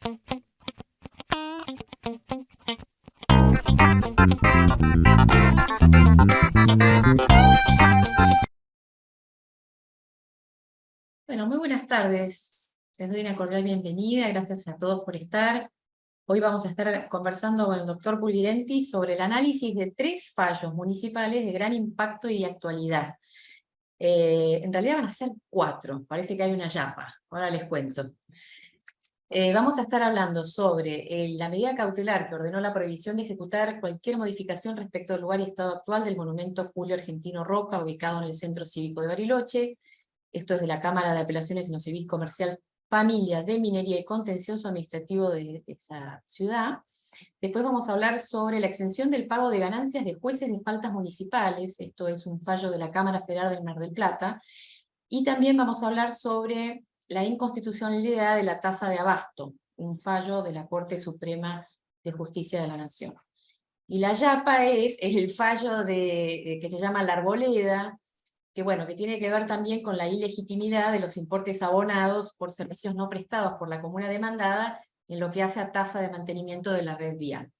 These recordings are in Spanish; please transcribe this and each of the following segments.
Bueno, muy buenas tardes. Les doy una cordial bienvenida. Gracias a todos por estar. Hoy vamos a estar conversando con el doctor Pulvirenti sobre el análisis de 3 fallos municipales de gran impacto y actualidad. En realidad van a ser 4. Parece que hay una yapa. Ahora les cuento. Vamos a estar hablando sobre la medida cautelar que ordenó la prohibición de ejecutar cualquier modificación respecto al lugar y estado actual del monumento Julio Argentino Roca, ubicado en el Centro Cívico de Bariloche. Esto es de la Cámara de Apelaciones en lo Civil Comercial Familia de Minería y Contencioso Administrativo de esa ciudad. Después vamos a hablar sobre la exención del pago de ganancias de jueces de faltas municipales. Esto es un fallo de la Cámara Federal del Mar del Plata. Y también vamos a hablar sobre la inconstitucionalidad de la tasa de abasto, un fallo de la Corte Suprema de Justicia de la Nación. Y la yapa es el fallo que se llama La Arboleda, que bueno, que tiene que ver también con la ilegitimidad de los importes abonados por servicios no prestados por la comuna demandada en lo que hace a tasa de mantenimiento de la red vial.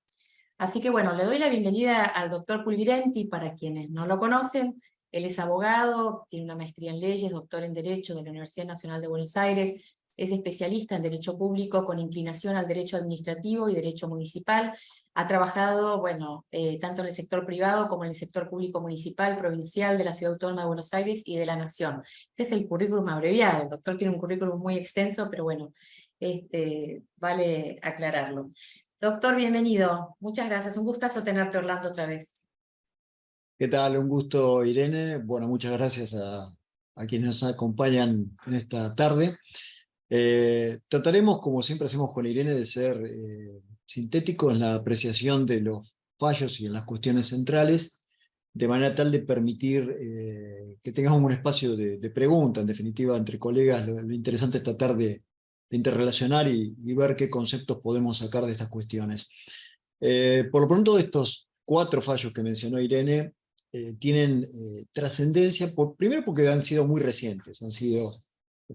Así que bueno, le doy la bienvenida al doctor Pulvirenti, para quienes no lo conocen. Él es abogado, tiene una maestría en leyes, doctor en Derecho de la Universidad Nacional de Buenos Aires, es especialista en Derecho Público con inclinación al Derecho Administrativo y Derecho Municipal. Ha trabajado, bueno, tanto en el sector privado como en el sector público municipal, provincial, de la Ciudad Autónoma de Buenos Aires y de la Nación. Este es el currículum abreviado, el doctor tiene un currículum muy extenso, pero bueno, vale aclararlo. Doctor, bienvenido. Muchas gracias. Un gustazo tenerte, Orlando, otra vez. ¿Qué tal? Un gusto, Irene. Bueno, muchas gracias a quienes nos acompañan en esta tarde. Trataremos, como siempre hacemos con Irene, de ser sintéticos en la apreciación de los fallos y en las cuestiones centrales, de manera tal de permitir que tengamos un espacio de pregunta, en definitiva, entre colegas. Lo interesante es tratar de interrelacionar y ver qué conceptos podemos sacar de estas cuestiones. Por lo pronto, estos 4 fallos que mencionó Irene tienen trascendencia, primero porque han sido muy recientes, han sido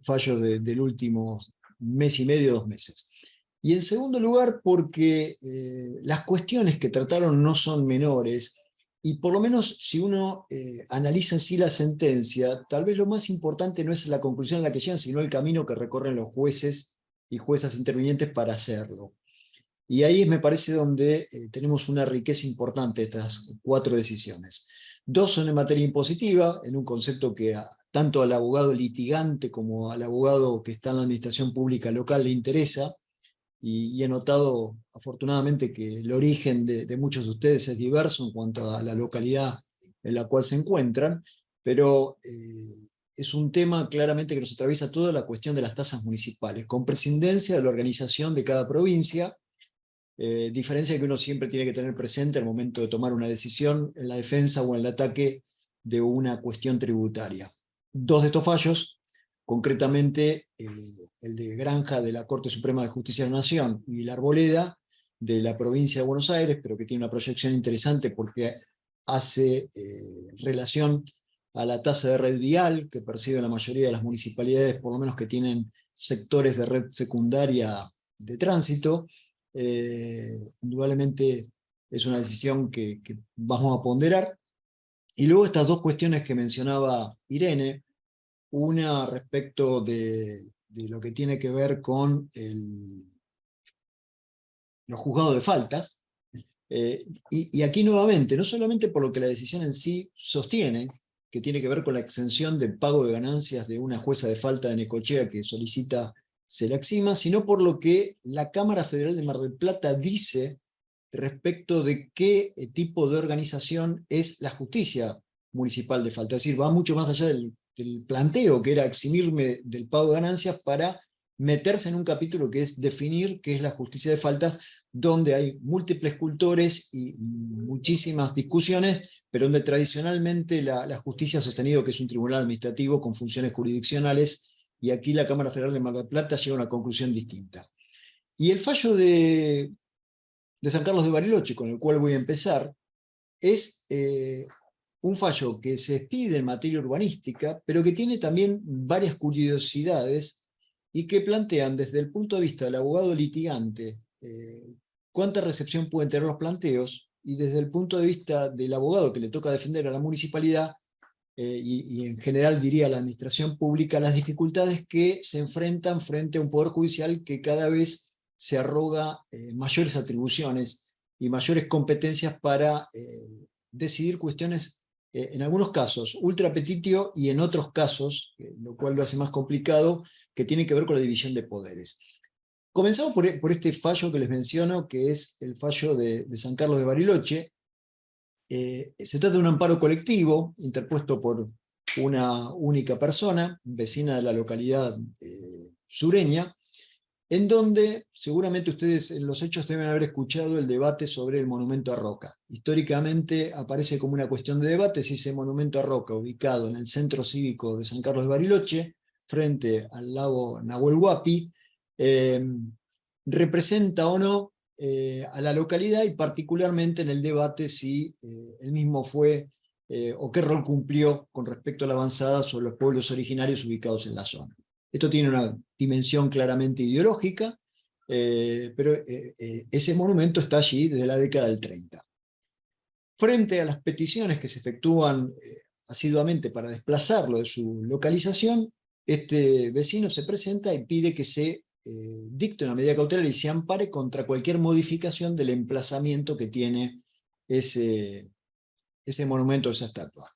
fallos del último mes y medio, 2 meses. Y en segundo lugar, porque las cuestiones que trataron no son menores, y por lo menos si uno analiza en sí la sentencia, tal vez lo más importante no es la conclusión a la que llegan, sino el camino que recorren los jueces y juezas intervinientes para hacerlo. Y ahí me parece donde tenemos una riqueza importante de estas 4 decisiones. 2 son en materia impositiva, en un concepto que tanto al abogado litigante como al abogado que está en la administración pública local le interesa, y he notado afortunadamente que el origen de muchos de ustedes es diverso en cuanto a la localidad en la cual se encuentran, pero es un tema claramente que nos atraviesa toda la cuestión de las tasas municipales, con prescindencia de la organización de cada provincia. Diferencia que uno siempre tiene que tener presente al momento de tomar una decisión en la defensa o en el ataque de una cuestión tributaria. 2 de estos fallos, concretamente el de Granja de la Corte Suprema de Justicia de la Nación y la Arboleda de la provincia de Buenos Aires, pero que tiene una proyección interesante porque hace relación a la tasa de red vial que perciben la mayoría de las municipalidades, por lo menos que tienen sectores de red secundaria de tránsito. Indudablemente es una decisión que vamos a ponderar. Y luego estas 2 cuestiones que mencionaba Irene, una respecto de lo que tiene que ver con los juzgados de faltas, y aquí nuevamente, no solamente por lo que la decisión en sí sostiene, que tiene que ver con la exención del pago de ganancias de una jueza de falta de Necochea que solicita se la exima, sino por lo que la Cámara Federal de Mar del Plata dice respecto de qué tipo de organización es la justicia municipal de falta. Es decir, va mucho más allá del planteo, que era eximirme del pago de ganancias, para meterse en un capítulo que es definir qué es la justicia de faltas, donde hay múltiples cultores y muchísimas discusiones, pero donde tradicionalmente la justicia ha sostenido que es un tribunal administrativo con funciones jurisdiccionales, y aquí la Cámara Federal de Mar del Plata llega a una conclusión distinta. Y el fallo de San Carlos de Bariloche, con el cual voy a empezar, es un fallo que se expide en materia urbanística, pero que tiene también varias curiosidades y que plantean desde el punto de vista del abogado litigante cuánta recepción pueden tener los planteos, y desde el punto de vista del abogado que le toca defender a la municipalidad, y en general diría a la administración pública, las dificultades que se enfrentan frente a un poder judicial que cada vez se arroga mayores atribuciones y mayores competencias para decidir cuestiones, en algunos casos ultra petitio, y en otros casos, lo cual lo hace más complicado, que tiene que ver con la división de poderes. Comenzamos por este fallo que les menciono, que es el fallo de San Carlos de Bariloche. Se trata de un amparo colectivo interpuesto por una única persona, vecina de la localidad sureña, en donde seguramente ustedes en los hechos deben haber escuchado el debate sobre el monumento a Roca. Históricamente aparece como una cuestión de debate si ese monumento a Roca, ubicado en el centro cívico de San Carlos de Bariloche, frente al lago Nahuel Huapi, representa o no a la localidad, y particularmente en el debate si el mismo fue o qué rol cumplió con respecto a la avanzada sobre los pueblos originarios ubicados en la zona. Esto tiene una dimensión claramente ideológica, pero ese monumento está allí desde la década del 30. Frente a las peticiones que se efectúan asiduamente para desplazarlo de su localización, este vecino se presenta y pide que se dicte una medida cautelar y se ampare contra cualquier modificación del emplazamiento que tiene ese monumento, esa estatua.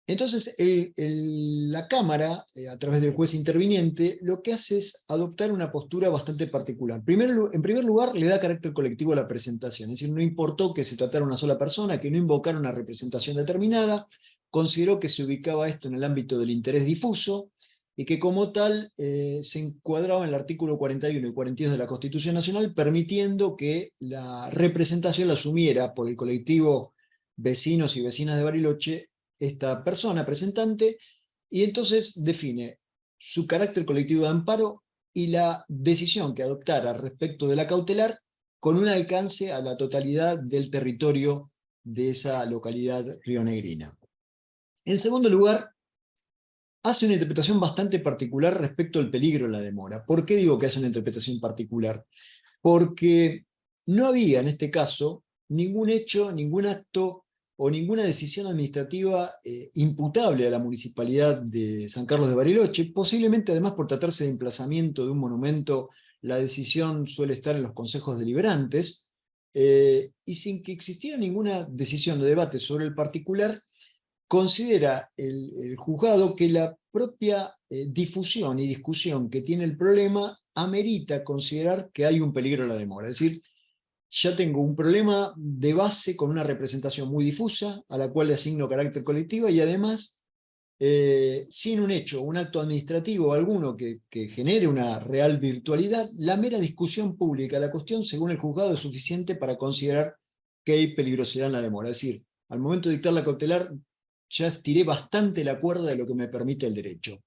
Entonces, la Cámara, a través del juez interviniente, lo que hace es adoptar una postura bastante particular. En primer lugar, le da carácter colectivo a la presentación, es decir, no importó que se tratara una sola persona, que no invocara una representación determinada, consideró que se ubicaba esto en el ámbito del interés difuso, y que como tal se encuadraba en el artículo 41 y 42 de la Constitución Nacional, permitiendo que la representación la asumiera por el colectivo Vecinos y Vecinas de Bariloche esta persona presentante, y entonces define su carácter colectivo de amparo y la decisión que adoptara respecto de la cautelar con un alcance a la totalidad del territorio de esa localidad rionegrina. En segundo lugar, hace una interpretación bastante particular respecto al peligro de la demora. ¿Por qué digo que hace una interpretación particular? Porque no había en este caso ningún hecho, ningún acto o ninguna decisión administrativa imputable a la municipalidad de San Carlos de Bariloche. Posiblemente, además, por tratarse de emplazamiento de un monumento, la decisión suele estar en los consejos deliberantes, y sin que existiera ninguna decisión o debate sobre el particular, considera el juzgado que la propia difusión y discusión que tiene el problema amerita considerar que hay un peligro en la demora. Es decir, ya tengo un problema de base con una representación muy difusa, a la cual le asigno carácter colectivo, y además, sin un hecho, un acto administrativo alguno que genere una real virtualidad, la mera discusión pública de la cuestión, según el juzgado, es suficiente para considerar que hay peligrosidad en la demora. Es decir, al momento de dictar la cautelar, ya estiré bastante la cuerda de lo que me permite el derecho.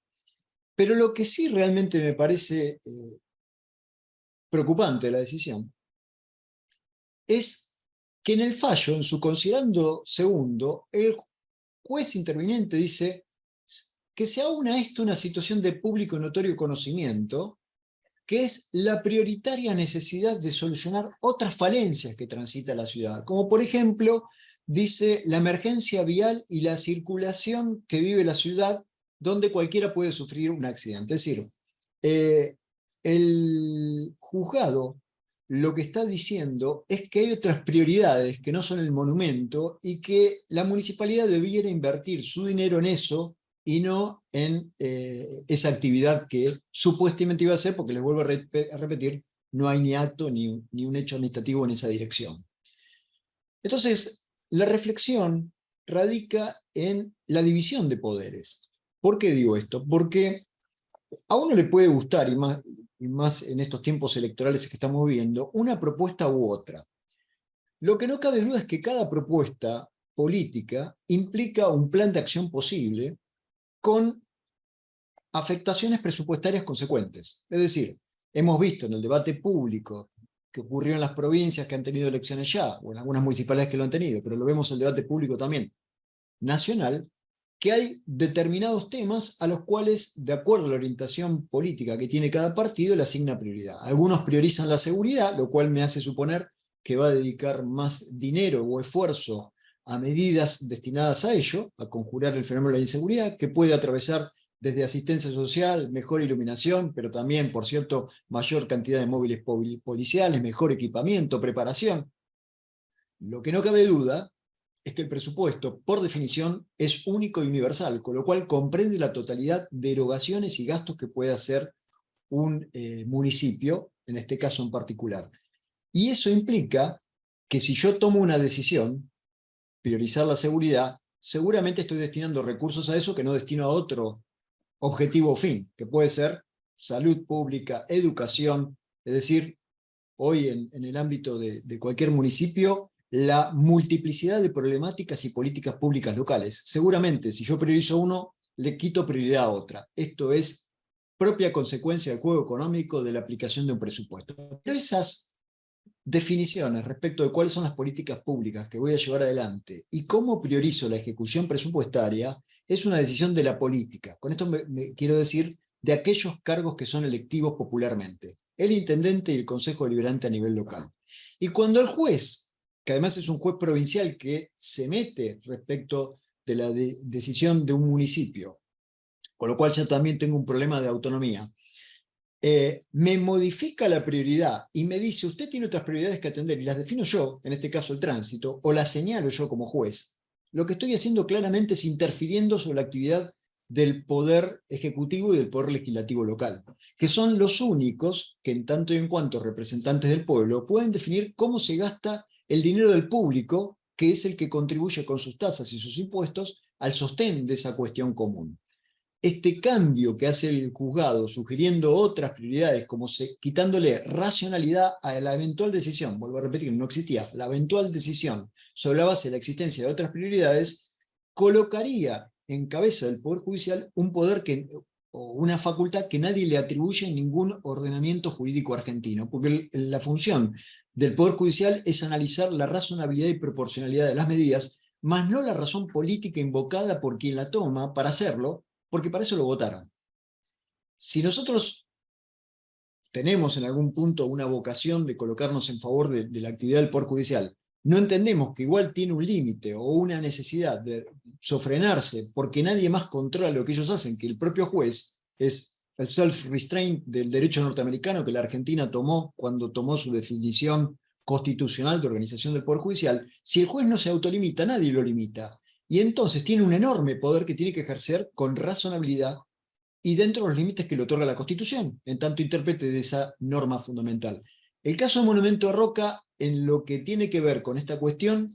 Pero lo que sí realmente me parece preocupante de la decisión es que en el fallo, en su considerando segundo, el juez interviniente dice que se aúna a esto una situación de público y notorio conocimiento, que es la prioritaria necesidad de solucionar otras falencias que transita la ciudad, como por ejemplo, dice, la emergencia vial y la circulación que vive la ciudad, donde cualquiera puede sufrir un accidente. Es decir, el juzgado lo que está diciendo es que hay otras prioridades que no son el monumento, y que la municipalidad debiera invertir su dinero en eso y no en esa actividad que supuestamente iba a hacer, porque les vuelvo a repetir, no hay ni acto ni un hecho administrativo en esa dirección. Entonces, la reflexión radica en la división de poderes. ¿Por qué digo esto? Porque a uno le puede gustar, y más en estos tiempos electorales que estamos viviendo, una propuesta u otra. Lo que no cabe duda es que cada propuesta política implica un plan de acción posible con afectaciones presupuestarias consecuentes. Es decir, hemos visto en el debate público que ocurrió en las provincias que han tenido elecciones ya, o en algunas municipalidades que lo han tenido, pero lo vemos en el debate público también nacional, que hay determinados temas a los cuales, de acuerdo a la orientación política que tiene cada partido, le asigna prioridad. Algunos priorizan la seguridad, lo cual me hace suponer que va a dedicar más dinero o esfuerzo a medidas destinadas a ello, a conjurar el fenómeno de la inseguridad, que puede atravesar desde asistencia social, mejor iluminación, pero también, por cierto, mayor cantidad de móviles policiales, mejor equipamiento, preparación. Lo que no cabe duda es que el presupuesto, por definición, es único y universal, con lo cual comprende la totalidad de erogaciones y gastos que puede hacer un municipio, en este caso en particular. Y eso implica que si yo tomo una decisión, priorizar la seguridad, seguramente estoy destinando recursos a eso que no destino a otro objetivo o fin, que puede ser salud pública, educación, es decir, hoy en el ámbito de cualquier municipio, la multiplicidad de problemáticas y políticas públicas locales. Seguramente, si yo priorizo uno, le quito prioridad a otra. Esto es propia consecuencia del juego económico de la aplicación de un presupuesto. Pero esas definiciones respecto de cuáles son las políticas públicas que voy a llevar adelante y cómo priorizo la ejecución presupuestaria es una decisión de la política. Con esto me quiero decir de aquellos cargos que son electivos popularmente, el intendente y el consejo deliberante a nivel local. Y cuando el juez, que además es un juez provincial que se mete respecto de la decisión de un municipio, con lo cual ya también tengo un problema de autonomía, me modifica la prioridad y me dice, usted tiene otras prioridades que atender y las defino yo, en este caso el tránsito, o las señalo yo como juez, lo que estoy haciendo claramente es interfiriendo sobre la actividad del poder ejecutivo y del poder legislativo local, que son los únicos que en tanto y en cuanto representantes del pueblo pueden definir cómo se gasta el dinero del público, que es el que contribuye con sus tasas y sus impuestos al sostén de esa cuestión común. Este cambio que hace el juzgado, sugiriendo otras prioridades, como quitándole racionalidad a la eventual decisión, vuelvo a repetir, no existía, la eventual decisión sobre la base de la existencia de otras prioridades, colocaría en cabeza del Poder Judicial un poder o una facultad que nadie le atribuye en ningún ordenamiento jurídico argentino, porque la función del Poder Judicial es analizar la razonabilidad y proporcionalidad de las medidas, más no la razón política invocada por quien la toma para hacerlo, porque para eso lo votaron. Si nosotros tenemos en algún punto una vocación de colocarnos en favor de la actividad del Poder Judicial, no entendemos que igual tiene un límite o una necesidad de sofrenarse porque nadie más controla lo que ellos hacen, que el propio juez es el self-restraint del derecho norteamericano que la Argentina tomó cuando tomó su definición constitucional de organización del Poder Judicial. Si el juez no se autolimita, nadie lo limita. Y entonces tiene un enorme poder que tiene que ejercer con razonabilidad y dentro de los límites que le otorga la Constitución, en tanto intérprete de esa norma fundamental. El caso del Monumento a Roca, en lo que tiene que ver con esta cuestión,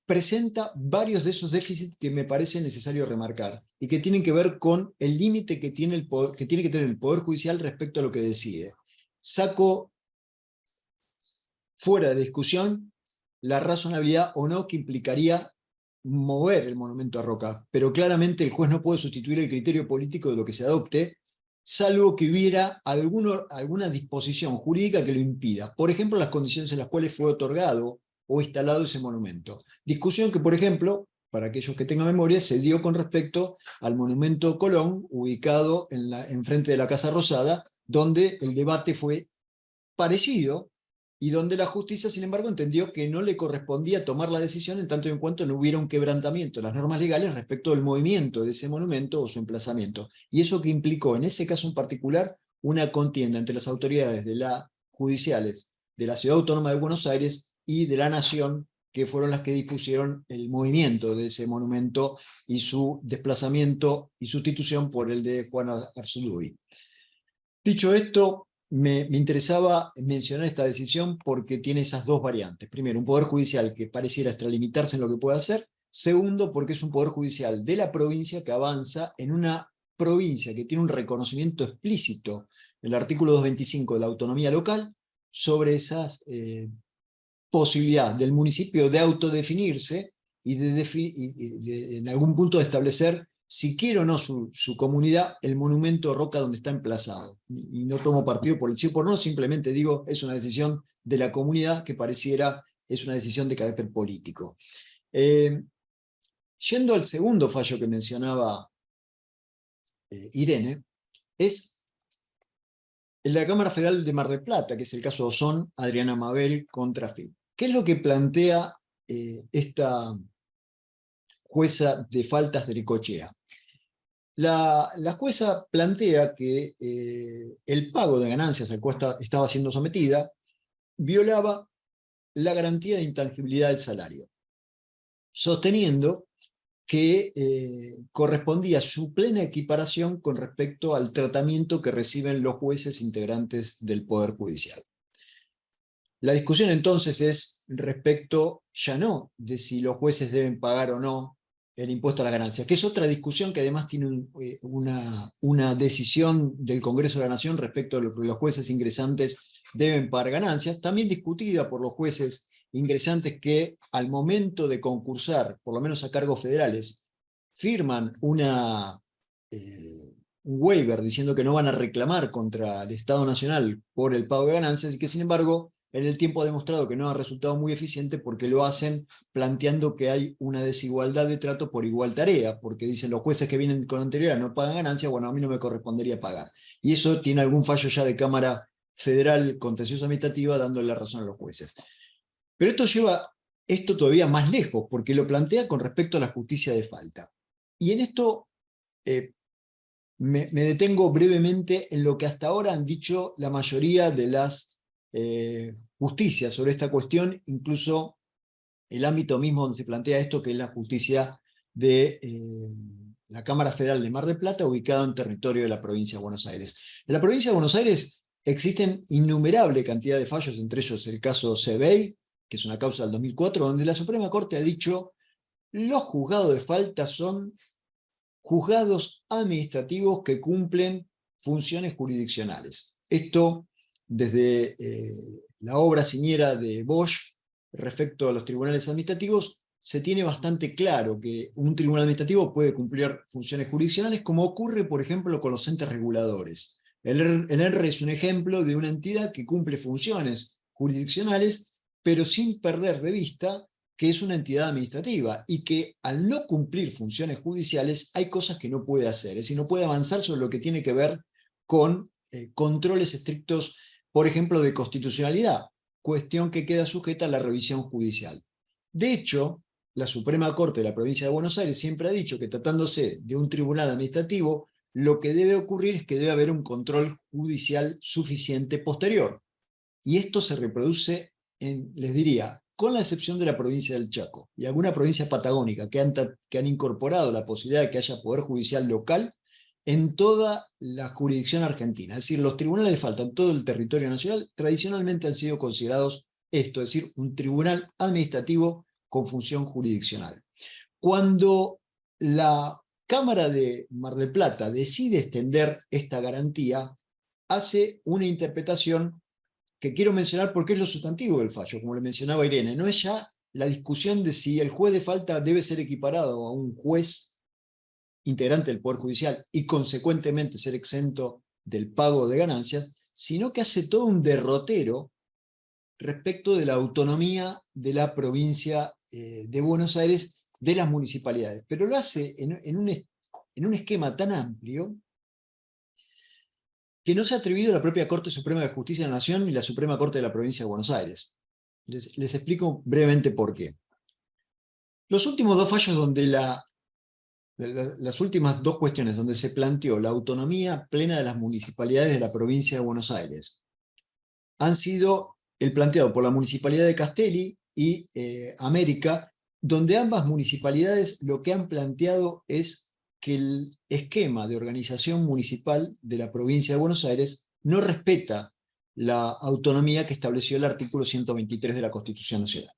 presenta varios de esos déficits que me parece necesario remarcar y que tienen que ver con el límite que tiene que tener el Poder Judicial respecto a lo que decide. Saco fuera de discusión la razonabilidad o no que implicaría mover el monumento a Roca, pero claramente el juez no puede sustituir el criterio político de lo que se adopte, salvo que hubiera alguna disposición jurídica que lo impida. Por ejemplo, las condiciones en las cuales fue otorgado o instalado ese monumento. Discusión que, por ejemplo, para aquellos que tengan memoria, se dio con respecto al monumento Colón, ubicado enfrente de la Casa Rosada, donde el debate fue parecido, y donde la justicia, sin embargo, entendió que no le correspondía tomar la decisión en tanto y en cuanto no hubiera un quebrantamiento de las normas legales respecto del movimiento de ese monumento o su emplazamiento. Y eso que implicó, en ese caso en particular, una contienda entre las autoridades judiciales de la Ciudad Autónoma de Buenos Aires y de la Nación, que fueron las que dispusieron el movimiento de ese monumento y su desplazamiento y sustitución por el de Juan Arzúzuriz. Dicho esto, me interesaba mencionar esta decisión porque tiene esas dos variantes. Primero, un poder judicial que pareciera extralimitarse en lo que puede hacer. Segundo, porque es un poder judicial de la provincia que avanza en una provincia que tiene un reconocimiento explícito en el artículo 225 de la autonomía local sobre esas posibilidad del municipio de autodefinirse y en algún punto de establecer si quiere o no su comunidad el monumento Roca donde está emplazado. Y no tomo partido por el sí o por no, simplemente digo, es una decisión de la comunidad que pareciera es una decisión de carácter político. Yendo al segundo fallo que mencionaba Irene, es el de la Cámara Federal de Mar del Plata, que es el caso Ozón, Adriana Mabel contra FIP. ¿Qué es lo que plantea esta jueza de faltas de Necochea? La jueza plantea que el pago de ganancias al cual estaba siendo sometida violaba la garantía de intangibilidad del salario, sosteniendo que correspondía su plena equiparación con respecto al tratamiento que reciben los jueces integrantes del Poder Judicial. La discusión entonces es respecto ya no de si los jueces deben pagar o no el impuesto a la ganancia, que es otra discusión que además tiene una decisión del Congreso de la Nación respecto a lo que los jueces ingresantes deben pagar ganancias, también discutida por los jueces ingresantes que al momento de concursar, por lo menos a cargos federales, firman un waiver diciendo que no van a reclamar contra el Estado Nacional por el pago de ganancias y que sin embargo en el tiempo ha demostrado que no ha resultado muy eficiente porque lo hacen planteando que hay una desigualdad de trato por igual tarea, porque dicen los jueces que vienen con anterioridad no pagan ganancias, bueno, a mí no me correspondería pagar. Y eso tiene algún fallo ya de Cámara Federal Contencioso Administrativa dándole la razón a los jueces. Pero esto lleva esto todavía más lejos, porque lo plantea con respecto a la justicia de falta. Y en esto me detengo brevemente en lo que hasta ahora han dicho la mayoría de las justicia sobre esta cuestión, incluso el ámbito mismo donde se plantea esto, que es la justicia de la Cámara Federal de Mar del Plata, ubicada en territorio de la provincia de Buenos Aires. En la provincia de Buenos Aires existen innumerable cantidad de fallos, entre ellos el caso Sebey, que es una causa del 2004, donde la Suprema Corte ha dicho los juzgados de falta son juzgados administrativos que cumplen funciones jurisdiccionales. Esto desde la obra señera de Bosch respecto a los tribunales administrativos, se tiene bastante claro que un tribunal administrativo puede cumplir funciones jurisdiccionales, como ocurre, por ejemplo, con los entes reguladores. El ENRE es un ejemplo de una entidad que cumple funciones jurisdiccionales, pero sin perder de vista que es una entidad administrativa y que al no cumplir funciones judiciales hay cosas que no puede hacer, es decir, no puede avanzar sobre lo que tiene que ver con controles estrictos, por ejemplo, de constitucionalidad, cuestión que queda sujeta a la revisión judicial. De hecho, la Suprema Corte de la Provincia de Buenos Aires siempre ha dicho que tratándose de un tribunal administrativo, lo que debe ocurrir es que debe haber un control judicial suficiente posterior. Y esto se reproduce les diría, con la excepción de la provincia del Chaco y alguna provincia patagónica que han incorporado la posibilidad de que haya poder judicial local en toda la jurisdicción argentina. Es decir, los tribunales de falta en todo el territorio nacional tradicionalmente han sido considerados esto, es decir, un tribunal administrativo con función jurisdiccional. Cuando la Cámara de Mar del Plata decide extender esta garantía, hace una interpretación que quiero mencionar porque es lo sustantivo del fallo, como le mencionaba Irene. No es ya la discusión de si el juez de falta debe ser equiparado a un juez integrante del Poder Judicial y consecuentemente ser exento del pago de ganancias, sino que hace todo un derrotero respecto de la autonomía de la provincia de Buenos Aires, de las municipalidades. Pero lo hace en un esquema tan amplio que no se ha atrevido a la propia Corte Suprema de Justicia de la Nación y la Suprema Corte de la Provincia de Buenos Aires. Les explico brevemente por qué. Los últimos dos fallos donde las últimas dos cuestiones donde se planteó la autonomía plena de las municipalidades de la provincia de Buenos Aires han sido el planteado por la Municipalidad de Castelli y América, donde ambas municipalidades lo que han planteado es que el esquema de organización municipal de la provincia de Buenos Aires no respeta la autonomía que estableció el artículo 123 de la Constitución Nacional.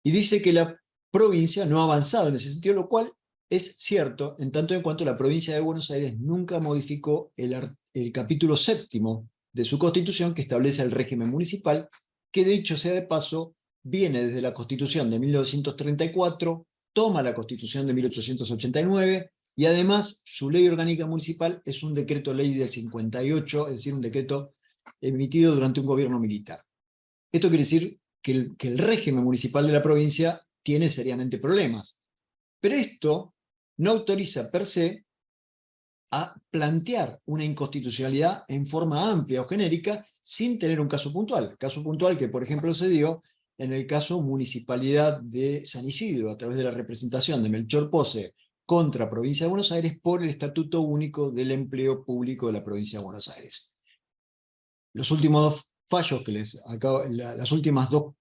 Y dice que la provincia no ha avanzado en ese sentido, lo cual es cierto, en tanto en cuanto la provincia de Buenos Aires nunca modificó el capítulo 7º de su Constitución que establece el régimen municipal, que dicho sea de paso, viene desde la Constitución de 1934, toma la Constitución de 1889 y además su ley orgánica municipal es un decreto ley del 58, es decir, un decreto emitido durante un gobierno militar. Esto quiere decir que el régimen municipal de la provincia tiene seriamente problemas. Pero esto no autoriza per se a plantear una inconstitucionalidad en forma amplia o genérica sin tener un caso puntual. Caso puntual que, por ejemplo, se dio en el caso Municipalidad de San Isidro, a través de la representación de Melchor Pose contra Provincia de Buenos Aires por el Estatuto Único del Empleo Público de la Provincia de Buenos Aires. Los últimos dos fallos que les acabo, las últimas dos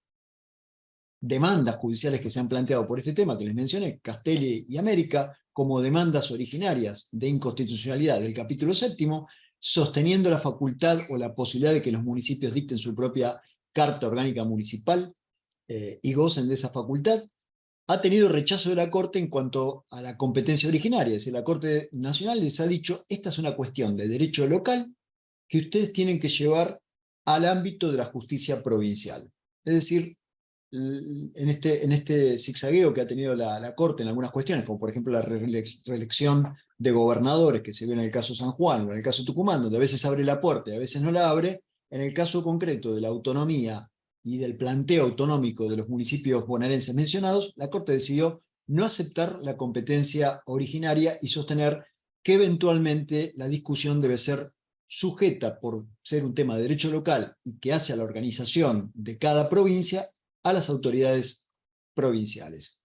demandas judiciales que se han planteado por este tema que les mencioné, Castelli y América, como demandas originarias de inconstitucionalidad del capítulo séptimo, sosteniendo la facultad o la posibilidad de que los municipios dicten su propia Carta Orgánica Municipal y gocen de esa facultad, ha tenido rechazo de la Corte en cuanto a la competencia originaria. Es decir, la Corte Nacional les ha dicho, esta es una cuestión de derecho local que ustedes tienen que llevar al ámbito de la justicia provincial. Es decir, en este zigzagueo que ha tenido la Corte en algunas cuestiones, como por ejemplo la reelección de gobernadores, que se ve en el caso San Juan o en el caso Tucumán, donde a veces abre la puerta y a veces no la abre, en el caso concreto de la autonomía y del planteo autonómico de los municipios bonaerenses mencionados, la Corte decidió no aceptar la competencia originaria y sostener que eventualmente la discusión debe ser sujeta, por ser un tema de derecho local y que hace a la organización de cada provincia, a las autoridades provinciales.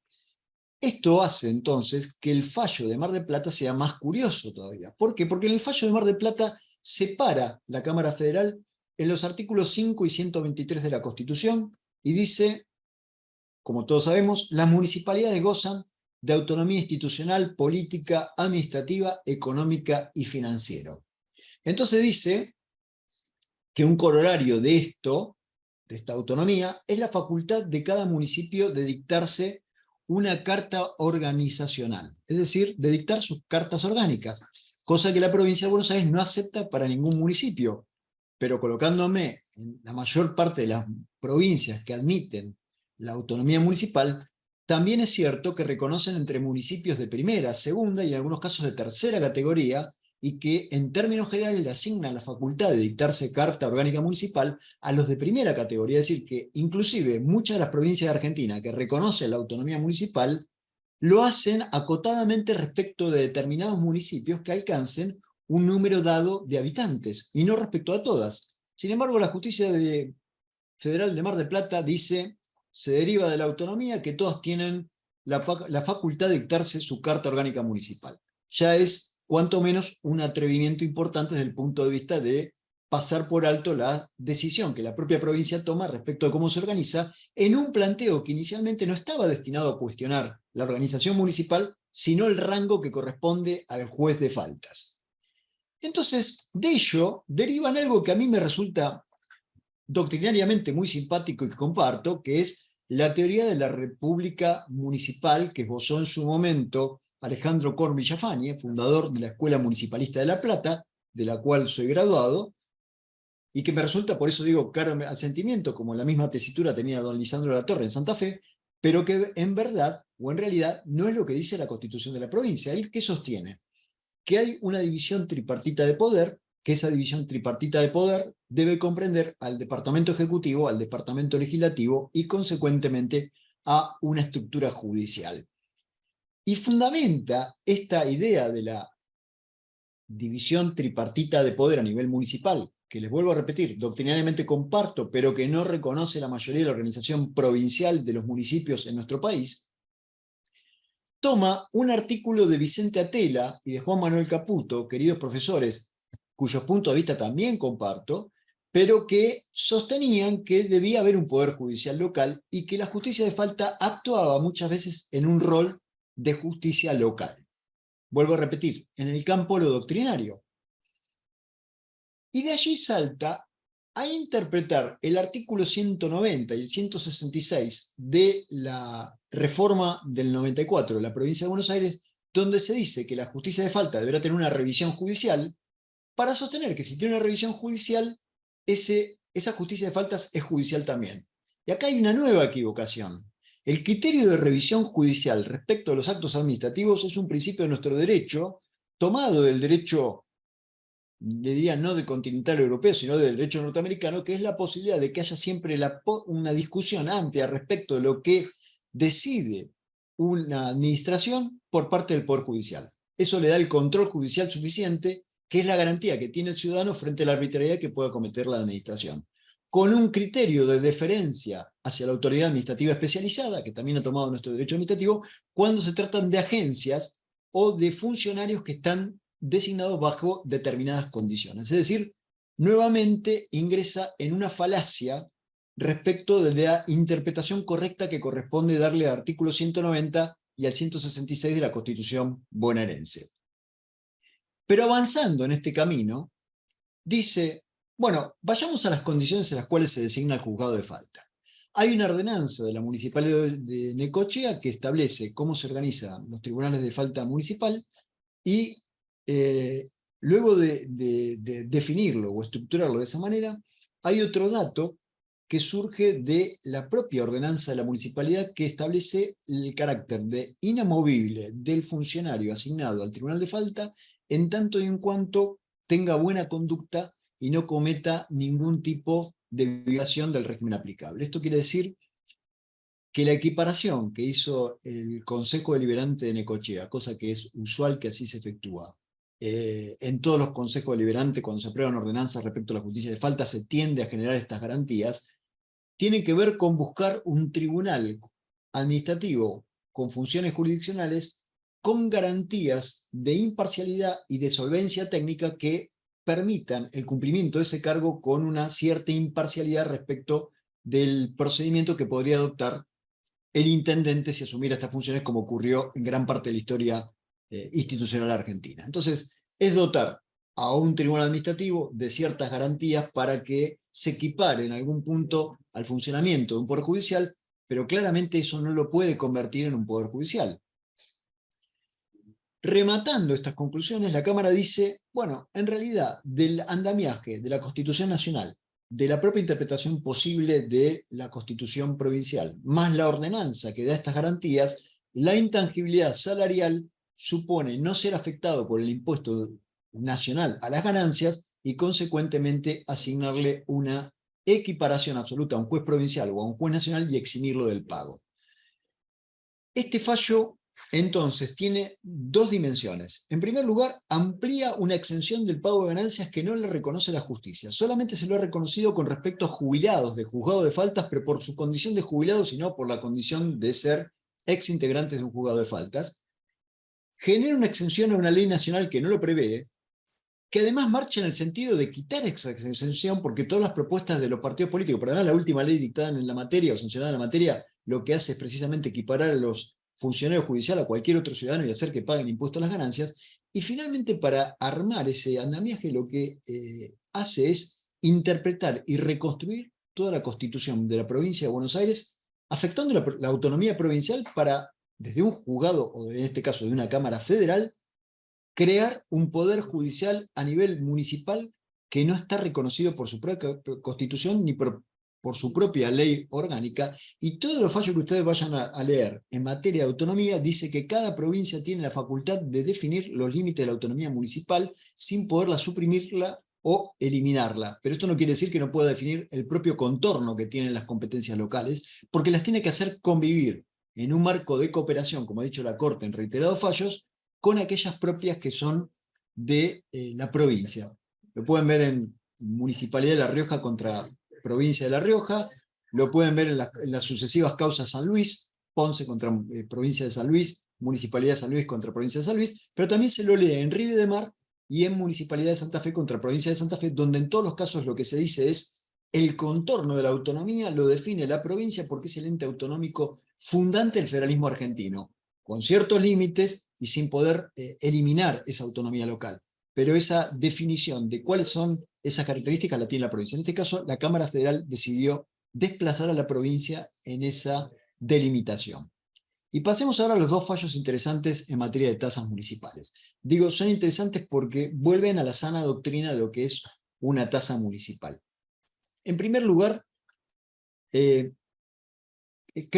Esto hace entonces que el fallo de Mar del Plata sea más curioso todavía. ¿Por qué? Porque en el fallo de Mar del Plata separa la Cámara Federal en los artículos 5 y 123 de la Constitución y dice, como todos sabemos, las municipalidades gozan de autonomía institucional, política, administrativa, económica y financiero. Entonces dice que un corolario de esto, de esta autonomía, es la facultad de cada municipio de dictarse una carta organizacional, es decir, de dictar sus cartas orgánicas, cosa que la provincia de Buenos Aires no acepta para ningún municipio, pero colocándome en la mayor parte de las provincias que admiten la autonomía municipal, también es cierto que reconocen entre municipios de primera, segunda y en algunos casos de tercera categoría, y que en términos generales le asignan la facultad de dictarse carta orgánica municipal a los de primera categoría, es decir, que inclusive muchas de las provincias de Argentina que reconocen la autonomía municipal lo hacen acotadamente respecto de determinados municipios que alcancen un número dado de habitantes, y no respecto a todas. Sin embargo, la justicia federal de Mar del Plata dice, se deriva de la autonomía, que todas tienen la facultad de dictarse su carta orgánica municipal. Ya es cuanto menos un atrevimiento importante desde el punto de vista de pasar por alto la decisión que la propia provincia toma respecto de cómo se organiza en un planteo que inicialmente no estaba destinado a cuestionar la organización municipal, sino el rango que corresponde al juez de faltas. Entonces, de ello derivan algo que a mí me resulta doctrinariamente muy simpático y que comparto, que es la teoría de la república municipal que esbozó en su momento Alejandro Korn Villafañe, fundador de la Escuela Municipalista de La Plata, de la cual soy graduado, y que me resulta, por eso digo, caro al sentimiento, como la misma tesitura tenía don Lisandro Latorre en Santa Fe, pero que en verdad, o en realidad, no es lo que dice la Constitución de la provincia. ¿Él qué sostiene? Que hay una división tripartita de poder, que esa división tripartita de poder debe comprender al Departamento Ejecutivo, al Departamento Legislativo y, consecuentemente, a una estructura judicial. Y fundamenta esta idea de la división tripartita de poder a nivel municipal, que les vuelvo a repetir, doctrinariamente comparto, pero que no reconoce la mayoría de la organización provincial de los municipios en nuestro país, toma un artículo de Vicente Atela y de Juan Manuel Caputo, queridos profesores, cuyos puntos de vista también comparto, pero que sostenían que debía haber un poder judicial local y que la justicia de falta actuaba muchas veces en un rol de justicia local. Vuelvo a repetir, en el campo lo doctrinario. Y de allí salta a interpretar el artículo 190 y el 166 de la reforma del 94 de la provincia de Buenos Aires, donde se dice que la justicia de falta deberá tener una revisión judicial, para sostener que si tiene una revisión judicial, esa justicia de faltas es judicial también. Y acá hay una nueva equivocación. El criterio de revisión judicial respecto a los actos administrativos es un principio de nuestro derecho, tomado del derecho, le diría no del continental europeo, sino del derecho norteamericano, que es la posibilidad de que haya siempre una discusión amplia respecto de lo que decide una administración por parte del Poder Judicial. Eso le da el control judicial suficiente, que es la garantía que tiene el ciudadano frente a la arbitrariedad que pueda cometer la administración. Con un criterio de deferencia hacia la autoridad administrativa especializada, que también ha tomado nuestro derecho administrativo, cuando se tratan de agencias o de funcionarios que están designados bajo determinadas condiciones. Es decir, nuevamente ingresa en una falacia respecto de la interpretación correcta que corresponde darle al artículo 190 y al 166 de la Constitución bonaerense. Pero avanzando en este camino, dice, bueno, vayamos a las condiciones en las cuales se designa el juzgado de falta. Hay una ordenanza de la Municipalidad de Necochea que establece cómo se organizan los tribunales de falta municipal y luego de definirlo o estructurarlo de esa manera, hay otro dato que surge de la propia ordenanza de la municipalidad que establece el carácter de inamovible del funcionario asignado al tribunal de falta en tanto y en cuanto tenga buena conducta y no cometa ningún tipo de violación del régimen aplicable. Esto quiere decir que la equiparación que hizo el Consejo Deliberante de Necochea, cosa que es usual que así se efectúa, en todos los consejos deliberantes cuando se aprueban ordenanzas respecto a la justicia de falta se tiende a generar estas garantías, tiene que ver con buscar un tribunal administrativo con funciones jurisdiccionales con garantías de imparcialidad y de solvencia técnica que permitan el cumplimiento de ese cargo con una cierta imparcialidad respecto del procedimiento que podría adoptar el intendente si asumiera estas funciones, como ocurrió en gran parte de la historia institucional argentina. Entonces, es dotar a un tribunal administrativo de ciertas garantías para que se equipare en algún punto al funcionamiento de un poder judicial, pero claramente eso no lo puede convertir en un poder judicial. Rematando estas conclusiones, la Cámara dice, bueno, en realidad, del andamiaje de la Constitución Nacional, de la propia interpretación posible de la Constitución Provincial, más la ordenanza que da estas garantías, la intangibilidad salarial supone no ser afectado por el impuesto nacional a las ganancias y consecuentemente asignarle una equiparación absoluta a un juez provincial o a un juez nacional y eximirlo del pago. Este fallo entonces tiene dos dimensiones. En primer lugar, amplía una exención del pago de ganancias que no le reconoce la justicia. Solamente se lo ha reconocido con respecto a jubilados de juzgado de faltas, pero por su condición de jubilados y no por la condición de ser ex integrantes de un juzgado de faltas. Genera una exención a una ley nacional que no lo prevé, que además marcha en el sentido de quitar esa exención porque todas las propuestas de los partidos políticos, pero además la última ley dictada en la materia o sancionada en la materia, lo que hace es precisamente equiparar a los funcionarios judiciales a cualquier otro ciudadano y hacer que paguen impuestos a las ganancias. Y finalmente, para armar ese andamiaje, lo que hace es interpretar y reconstruir toda la Constitución de la provincia de Buenos Aires, afectando la autonomía provincial para, desde un juzgado, o en este caso de una Cámara Federal, crear un poder judicial a nivel municipal que no está reconocido por su propia Constitución ni por su propia ley orgánica, y todos los fallos que ustedes vayan a leer en materia de autonomía dice que cada provincia tiene la facultad de definir los límites de la autonomía municipal sin poderla suprimirla o eliminarla. Pero esto no quiere decir que no pueda definir el propio contorno que tienen las competencias locales, porque las tiene que hacer convivir en un marco de cooperación, como ha dicho la Corte en reiterados fallos, con aquellas propias que son de la provincia. Lo pueden ver en Municipalidad de La Rioja contra Provincia de La Rioja, lo pueden ver en las sucesivas causas San Luis, Ponce contra Provincia de San Luis, Municipalidad de San Luis contra Provincia de San Luis, pero también se lo lee en Rive de Mar y en Municipalidad de Santa Fe contra Provincia de Santa Fe, donde en todos los casos lo que se dice es el contorno de la autonomía lo define la provincia porque es el ente autonómico fundante del federalismo argentino, con ciertos límites y sin poder eliminar esa autonomía local. Pero esa definición de cuáles son esas características la tiene la provincia. En este caso, la Cámara Federal decidió desplazar a la provincia en esa delimitación. Y pasemos ahora a los dos fallos interesantes en materia de tasas municipales. Digo, son interesantes porque vuelven a la sana doctrina de lo que es una tasa municipal. En primer lugar, creo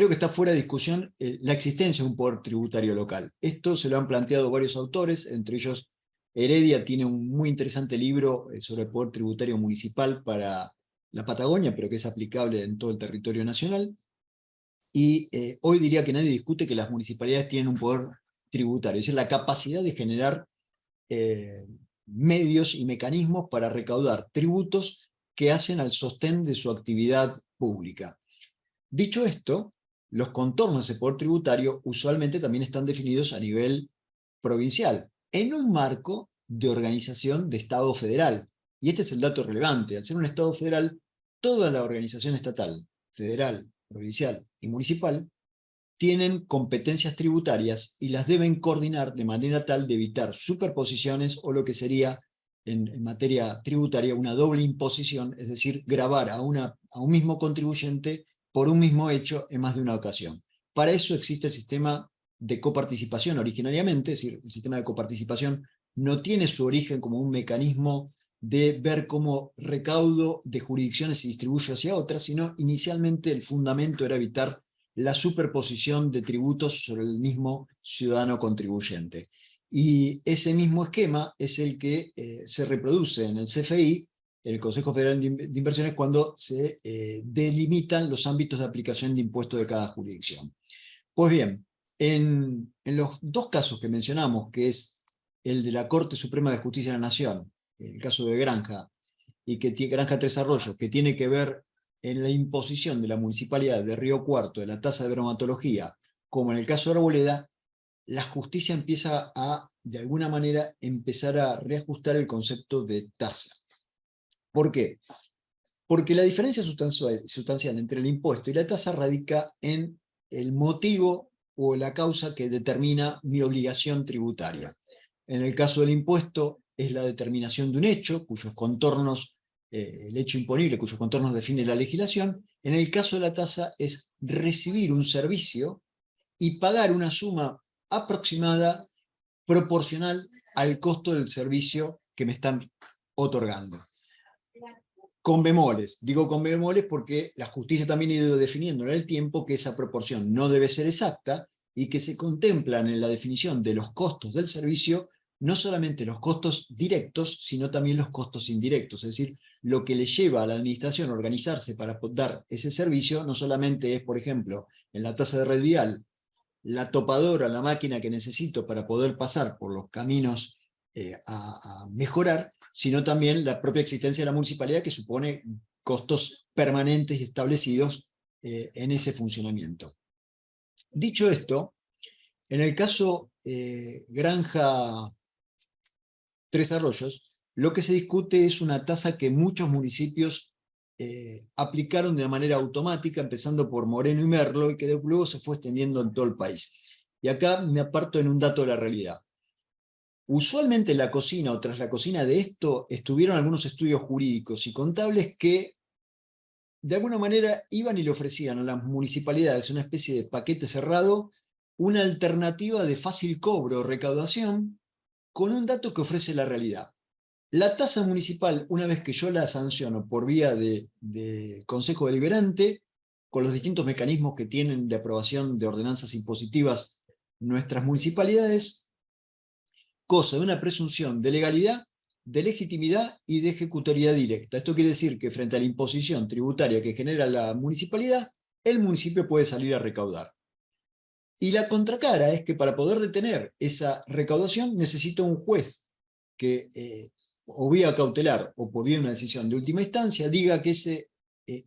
que está fuera de discusión la existencia de un poder tributario local. Esto se lo han planteado varios autores, entre ellos Heredia tiene un muy interesante libro sobre el poder tributario municipal para la Patagonia, pero que es aplicable en todo el territorio nacional. y hoy diría que nadie discute que las municipalidades tienen un poder tributario, es decir, la capacidad de generar medios y mecanismos para recaudar tributos que hacen al sostén de su actividad pública. Dicho esto, los contornos de ese poder tributario usualmente también están definidos a nivel provincial, en un marco de organización de Estado federal. Y este es el dato relevante. Al ser un Estado federal, toda la organización estatal, federal, provincial y municipal, tienen competencias tributarias y las deben coordinar de manera tal de evitar superposiciones o lo que sería en materia tributaria una doble imposición, es decir, gravar a un mismo contribuyente por un mismo hecho en más de una ocasión. Para eso existe el sistema de coparticipación originariamente, es decir, el sistema de coparticipación no tiene su origen como un mecanismo de ver cómo recaudo de jurisdicciones se distribuye hacia otras, sino inicialmente el fundamento era evitar la superposición de tributos sobre el mismo ciudadano contribuyente. Y ese mismo esquema es el que se reproduce en el CFI, en el Consejo Federal de Inversiones, cuando se delimitan los ámbitos de aplicación de impuestos de cada jurisdicción. Pues bien, en los dos casos que mencionamos, que es el de la Corte Suprema de Justicia de la Nación, el caso de Granja, y que tiene Granja Tres Arroyos, que tiene que ver en la imposición de la Municipalidad de Río Cuarto de la tasa de bromatología, como en el caso de Arboleda, la justicia empieza a, de alguna manera, empezar a reajustar el concepto de tasa. ¿Por qué? Porque la diferencia sustancial entre el impuesto y la tasa radica en el motivo o la causa que determina mi obligación tributaria. En el caso del impuesto es la determinación de un hecho, cuyos contornos, el hecho imponible, cuyos contornos define la legislación. En el caso de la tasa es recibir un servicio y pagar una suma aproximada proporcional al costo del servicio que me están otorgando. Con bemoles. Digo con bemoles porque la justicia también ha ido definiendo en el tiempo que esa proporción no debe ser exacta y que se contemplan en la definición de los costos del servicio no solamente los costos directos, sino también los costos indirectos. Es decir, lo que le lleva a la administración a organizarse para dar ese servicio no solamente es, por ejemplo, en la tasa de red vial, la topadora, la máquina que necesito para poder pasar por los caminos a mejorar, sino también la propia existencia de la municipalidad, que supone costos permanentes y establecidos en ese funcionamiento. Dicho esto, en el caso Granja Tres Arroyos, lo que se discute es una tasa que muchos municipios aplicaron de manera automática, empezando por Moreno y Merlo, y que luego se fue extendiendo en todo el país. Y acá me aparto en un dato de la realidad. Usualmente en la cocina o tras la cocina de esto estuvieron algunos estudios jurídicos y contables que de alguna manera iban y le ofrecían a las municipalidades una especie de paquete cerrado, una alternativa de fácil cobro o recaudación con un dato que ofrece la realidad. La tasa municipal, una vez que yo la sanciono por vía de Consejo Deliberante, con los distintos mecanismos que tienen de aprobación de ordenanzas impositivas nuestras municipalidades, goza de una presunción de legalidad, de legitimidad y de ejecutoriedad directa. Esto quiere decir que frente a la imposición tributaria que genera la municipalidad, el municipio puede salir a recaudar. Y la contracara es que para poder detener esa recaudación necesita un juez que o vía cautelar o por vía una decisión de última instancia diga que ese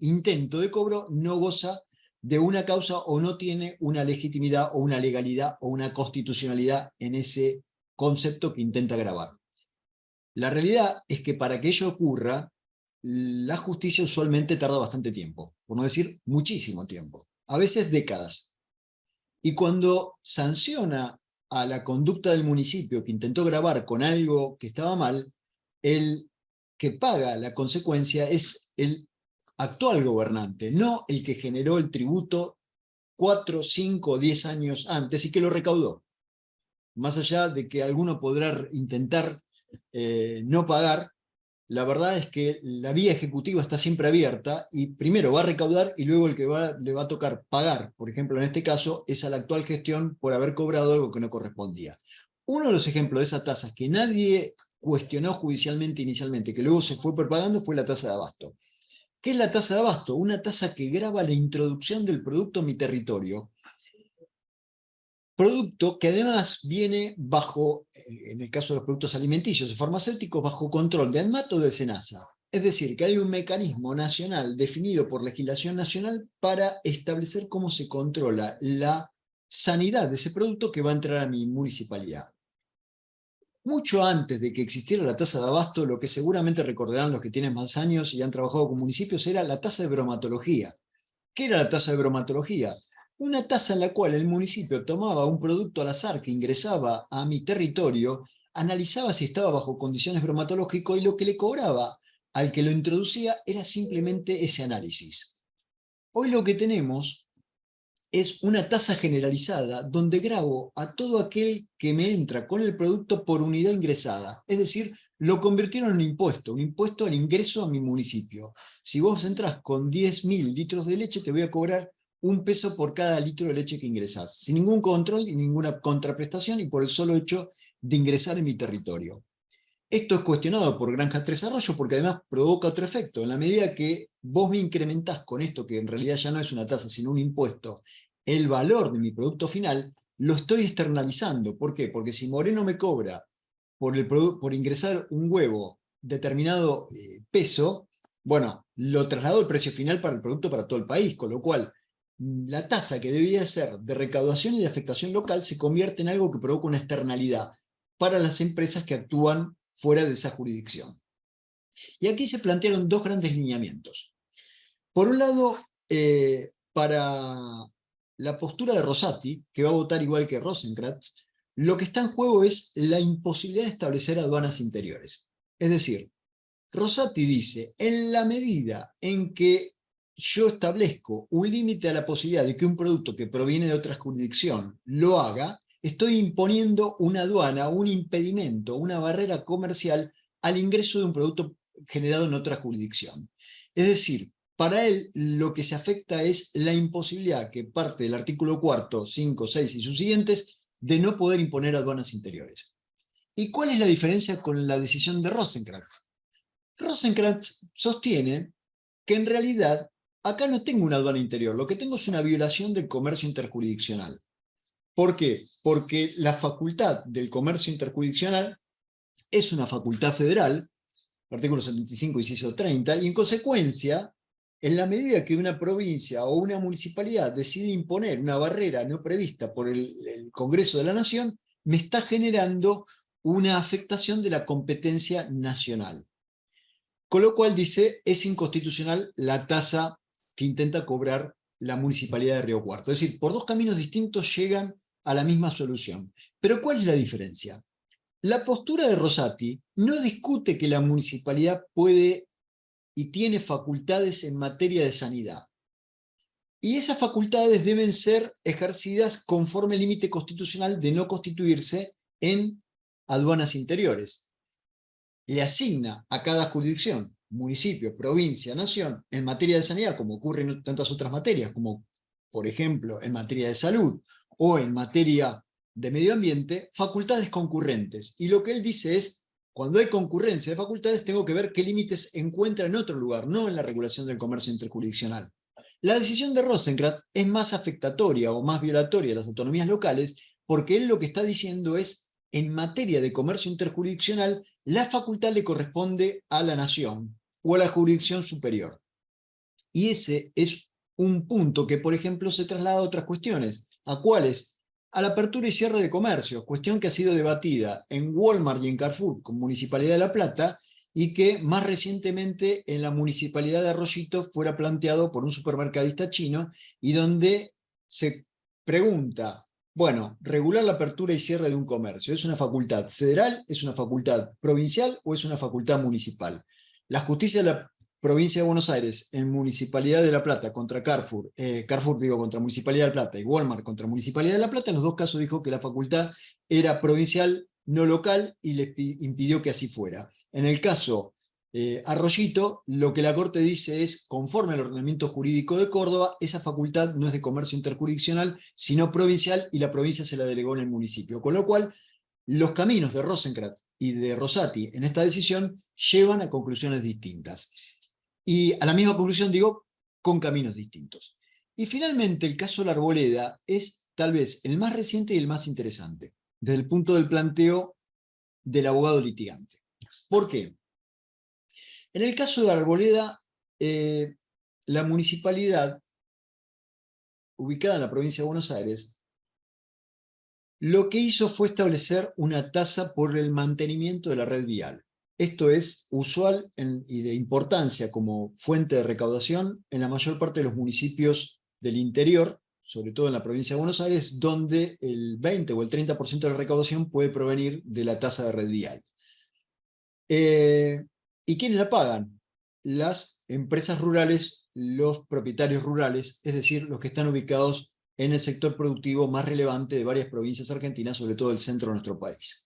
intento de cobro no goza de una causa o no tiene una legitimidad o una legalidad o una constitucionalidad en ese concepto que intenta grabar. La realidad es que para que ello ocurra, la justicia usualmente tarda bastante tiempo, por no decir muchísimo tiempo, a veces décadas. Y cuando sanciona a la conducta del municipio que intentó grabar con algo que estaba mal, el que paga la consecuencia es el actual gobernante, no el que generó el tributo 4, 5 o 10 años antes y que lo recaudó. Más allá de que alguno podrá intentar no pagar, la verdad es que la vía ejecutiva está siempre abierta y primero va a recaudar y luego el que le va a tocar pagar, por ejemplo en este caso, es a la actual gestión por haber cobrado algo que no correspondía. Uno de los ejemplos de esa tasa que nadie cuestionó judicialmente inicialmente, que luego se fue propagando, fue la tasa de abasto. ¿Qué es la tasa de abasto? Una tasa que grava la introducción del producto en mi territorio. Producto que además viene bajo, en el caso de los productos alimenticios y farmacéuticos, bajo control de ANMAT o de SENASA. Es decir, que hay un mecanismo nacional definido por legislación nacional para establecer cómo se controla la sanidad de ese producto que va a entrar a mi municipalidad. Mucho antes de que existiera la tasa de abasto, lo que seguramente recordarán los que tienen más años y han trabajado con municipios era la tasa de bromatología. ¿Qué era la tasa de bromatología? Una tasa en la cual el municipio tomaba un producto al azar que ingresaba a mi territorio, analizaba si estaba bajo condiciones bromatológicas y lo que le cobraba al que lo introducía era simplemente ese análisis. Hoy lo que tenemos es una tasa generalizada donde grabo a todo aquel que me entra con el producto por unidad ingresada. Es decir, lo convirtieron en un impuesto al ingreso a mi municipio. Si vos entras con 10.000 litros de leche, te voy a cobrar $1 por cada litro de leche que ingresás, sin ningún control y ninguna contraprestación y por el solo hecho de ingresar en mi territorio. Esto es cuestionado por Granja Tres Arroyos porque además provoca otro efecto. En la medida que vos me incrementás con esto, que en realidad ya no es una tasa, sino un impuesto, el valor de mi producto final, lo estoy externalizando. ¿Por qué? Porque si Moreno me cobra por ingresar un huevo determinado peso, bueno, lo trasladó el precio final para el producto para todo el país, con lo cual la tasa que debía ser de recaudación y de afectación local se convierte en algo que provoca una externalidad para las empresas que actúan fuera de esa jurisdicción. Y aquí se plantearon dos grandes lineamientos. Por un lado, para la postura de Rosati, que va a votar igual que Rosenkrantz, lo que está en juego es la imposibilidad de establecer aduanas interiores. Es decir, Rosati dice, en la medida en que yo establezco un límite a la posibilidad de que un producto que proviene de otra jurisdicción lo haga, estoy imponiendo una aduana, un impedimento, una barrera comercial al ingreso de un producto generado en otra jurisdicción. Es decir, para él lo que se afecta es la imposibilidad que parte del artículo 4, 5, 6 y sus siguientes de no poder imponer aduanas interiores. ¿Y cuál es la diferencia con la decisión de Rosenkrantz? Rosenkrantz sostiene que en realidad acá no tengo una aduana interior, lo que tengo es una violación del comercio interjurisdiccional. ¿Por qué? Porque la facultad del comercio interjurisdiccional es una facultad federal, artículos 75, inciso 30, y en consecuencia, en la medida que una provincia o una municipalidad decide imponer una barrera no prevista por el Congreso de la Nación, me está generando una afectación de la competencia nacional. Con lo cual dice, es inconstitucional la tasa que intenta cobrar la Municipalidad de Río Cuarto. Es decir, por dos caminos distintos llegan a la misma solución. Pero ¿cuál es la diferencia? La postura de Rosati no discute que la municipalidad puede y tiene facultades en materia de sanidad. Y esas facultades deben ser ejercidas conforme al límite constitucional de no constituirse en aduanas interiores. Le asigna a cada jurisdicción, municipio, provincia, nación, en materia de sanidad, como ocurre en tantas otras materias, como por ejemplo en materia de salud o en materia de medio ambiente, facultades concurrentes. Y lo que él dice es, cuando hay concurrencia de facultades, tengo que ver qué límites encuentra en otro lugar, no en la regulación del comercio interjurisdiccional. La decisión de Rosenkrantz es más afectatoria o más violatoria de las autonomías locales, porque él lo que está diciendo es, en materia de comercio interjurisdiccional, la facultad le corresponde a la nación o a la jurisdicción superior. Y ese es un punto que, por ejemplo, se traslada a otras cuestiones. ¿A cuáles? A la apertura y cierre de comercios, cuestión que ha sido debatida en Walmart y en Carrefour con Municipalidad de La Plata y que más recientemente en la Municipalidad de Arroyito fuera planteado por un supermercadista chino y donde se pregunta, bueno, regular la apertura y cierre de un comercio, ¿es una facultad federal, es una facultad provincial o es una facultad municipal? La justicia de la provincia de Buenos Aires, en Municipalidad de La Plata contra Carrefour, contra Municipalidad de La Plata y Walmart contra Municipalidad de La Plata, en los dos casos dijo que la facultad era provincial, no local, y le impidió que así fuera. En el caso Arroyito, lo que la Corte dice es, conforme al ordenamiento jurídico de Córdoba, esa facultad no es de comercio interjurisdiccional, sino provincial, y la provincia se la delegó en el municipio. Con lo cual, los caminos de Rosenkrantz y de Rosati en esta decisión llevan a conclusiones distintas. Y a la misma conclusión, digo, con caminos distintos. Y finalmente, el caso de la Arboleda es tal vez el más reciente y el más interesante, desde el punto del planteo del abogado litigante. ¿Por qué? En el caso de la Arboleda, la municipalidad, ubicada en la provincia de Buenos Aires, lo que hizo fue establecer una tasa por el mantenimiento de la red vial. Esto es usual y de importancia como fuente de recaudación en la mayor parte de los municipios del interior, sobre todo en la provincia de Buenos Aires, donde el 20 o el 30% de la recaudación puede provenir de la tasa de red vial. ¿Y quiénes la pagan? Las empresas rurales, los propietarios rurales, es decir, los que están ubicados en el sector productivo más relevante de varias provincias argentinas, sobre todo el centro de nuestro país.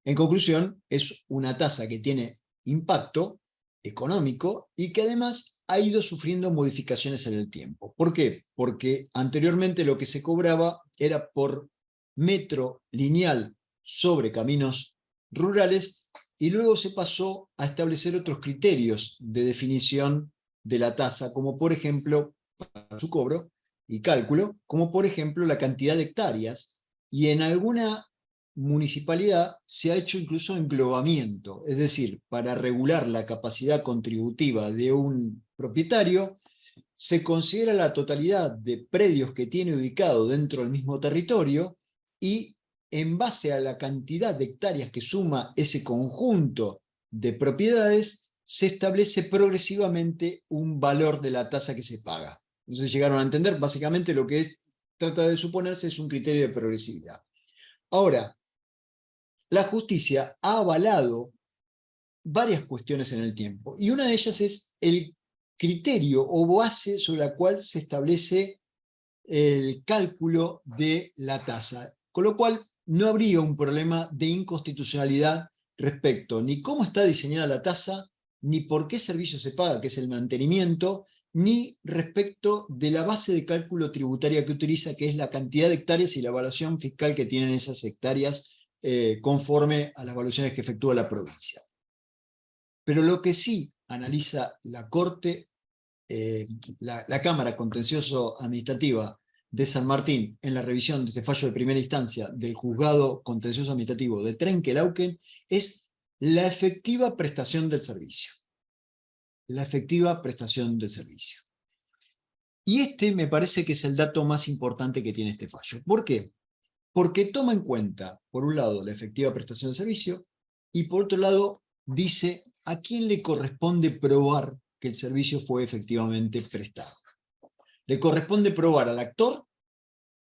En conclusión, es una tasa que tiene impacto económico y que además ha ido sufriendo modificaciones en el tiempo. ¿Por qué? Porque anteriormente lo que se cobraba era por metro lineal sobre caminos rurales y luego se pasó a establecer otros criterios de definición de la tasa, como por ejemplo, para su cobro y cálculo, como por ejemplo la cantidad de hectáreas, y en alguna municipalidad se ha hecho incluso englobamiento, es decir, para regular la capacidad contributiva de un propietario, se considera la totalidad de predios que tiene ubicado dentro del mismo territorio y en base a la cantidad de hectáreas que suma ese conjunto de propiedades, se establece progresivamente un valor de la tasa que se paga. Entonces llegaron a entender, básicamente lo que trata de suponerse es un criterio de progresividad. Ahora, la justicia ha avalado varias cuestiones en el tiempo, y una de ellas es el criterio o base sobre la cual se establece el cálculo de la tasa, con lo cual no habría un problema de inconstitucionalidad respecto ni cómo está diseñada la tasa, ni por qué servicio se paga, que es el mantenimiento, ni respecto de la base de cálculo tributaria que utiliza, que es la cantidad de hectáreas y la evaluación fiscal que tienen esas hectáreas conforme a las evaluaciones que efectúa la provincia. Pero lo que sí analiza la Corte, la Cámara Contencioso Administrativa de San Martín en la revisión de este fallo de primera instancia del Juzgado Contencioso Administrativo de Trenquelauquen, es la efectiva prestación del servicio. La efectiva prestación del servicio. Y este me parece que es el dato más importante que tiene este fallo. ¿Por qué? Porque toma en cuenta, por un lado, la efectiva prestación del servicio, y por otro lado, dice a quién le corresponde probar que el servicio fue efectivamente prestado. Le corresponde probar al actor,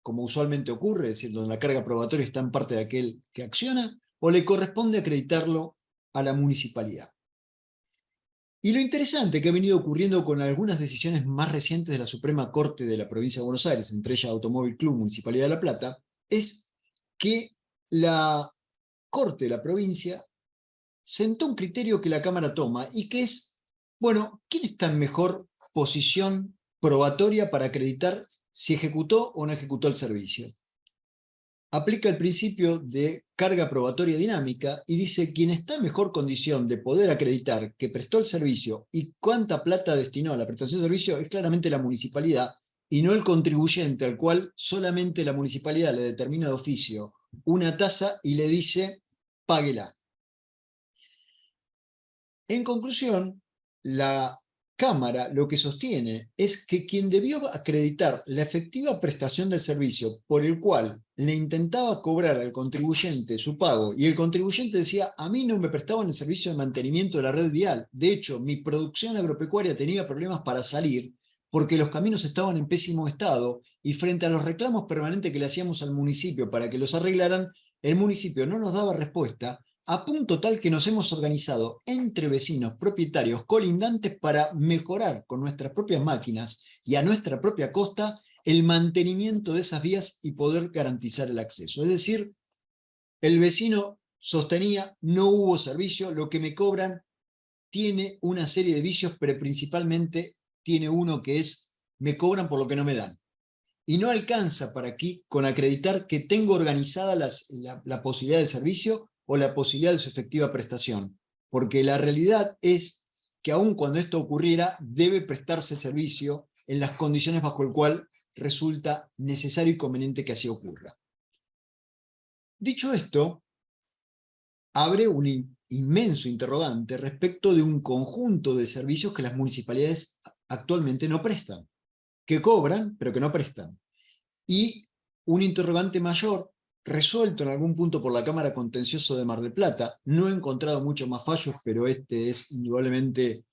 como usualmente ocurre, es decir, donde la carga probatoria está en parte de aquel que acciona, o le corresponde acreditarlo a la municipalidad. Y lo interesante que ha venido ocurriendo con algunas decisiones más recientes de la Suprema Corte de la Provincia de Buenos Aires, entre ellas Automóvil Club, Municipalidad de La Plata, es que la Corte de la provincia sentó un criterio que la Cámara toma y que es, bueno, ¿quién está en mejor posición probatoria para acreditar si ejecutó o no ejecutó el servicio? Aplica el principio de carga probatoria dinámica y dice quien está en mejor condición de poder acreditar que prestó el servicio y cuánta plata destinó a la prestación del servicio es claramente la municipalidad y no el contribuyente al cual solamente la municipalidad le determina de oficio una tasa y le dice páguela. En conclusión, la Cámara lo que sostiene es que quien debió acreditar la efectiva prestación del servicio por el cual le intentaba cobrar al contribuyente su pago, y el contribuyente decía, a mí no me prestaban el servicio de mantenimiento de la red vial, de hecho mi producción agropecuaria tenía problemas para salir porque los caminos estaban en pésimo estado, y frente a los reclamos permanentes que le hacíamos al municipio para que los arreglaran, el municipio no nos daba respuesta, a punto tal que nos hemos organizado entre vecinos propietarios colindantes para mejorar con nuestras propias máquinas y a nuestra propia costa el mantenimiento de esas vías y poder garantizar el acceso. Es decir, el vecino sostenía, no hubo servicio, lo que me cobran tiene una serie de vicios, pero principalmente tiene uno que es, me cobran por lo que no me dan. Y no alcanza para aquí con acreditar que tengo organizada la posibilidad de servicio o la posibilidad de su efectiva prestación. Porque la realidad es que aun cuando esto ocurriera, debe prestarse servicio en las condiciones bajo el cual resulta necesario y conveniente que así ocurra. Dicho esto, abre un inmenso interrogante respecto de un conjunto de servicios que las municipalidades actualmente no prestan, que cobran, pero que no prestan. Y un interrogante mayor, resuelto en algún punto por la Cámara Contencioso de Mar del Plata. No he encontrado muchos más fallos, pero este es indudablemente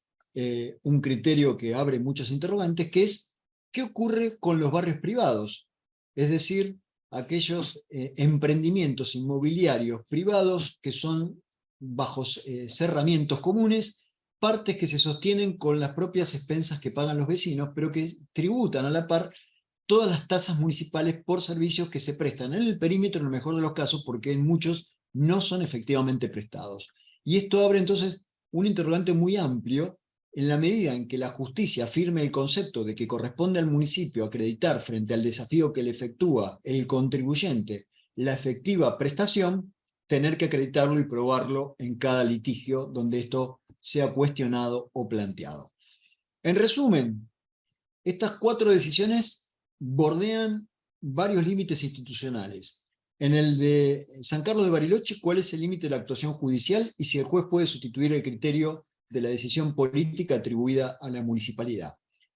un criterio que abre muchos interrogantes, que es ¿qué ocurre con los barrios privados? Es decir, aquellos emprendimientos inmobiliarios privados que son bajo cerramientos comunes, partes que se sostienen con las propias expensas que pagan los vecinos, pero que tributan a la par todas las tasas municipales por servicios que se prestan en el perímetro, en el mejor de los casos, porque en muchos no son efectivamente prestados. Y esto abre entonces un interrogante muy amplio en la medida en que la justicia afirme el concepto de que corresponde al municipio acreditar frente al desafío que le efectúa el contribuyente la efectiva prestación, tener que acreditarlo y probarlo en cada litigio donde esto sea cuestionado o planteado. En resumen, estas 4 decisiones bordean varios límites institucionales. En el de San Carlos de Bariloche, ¿cuál es el límite de la actuación judicial y si el juez puede sustituir el criterio de la decisión política atribuida a la municipalidad?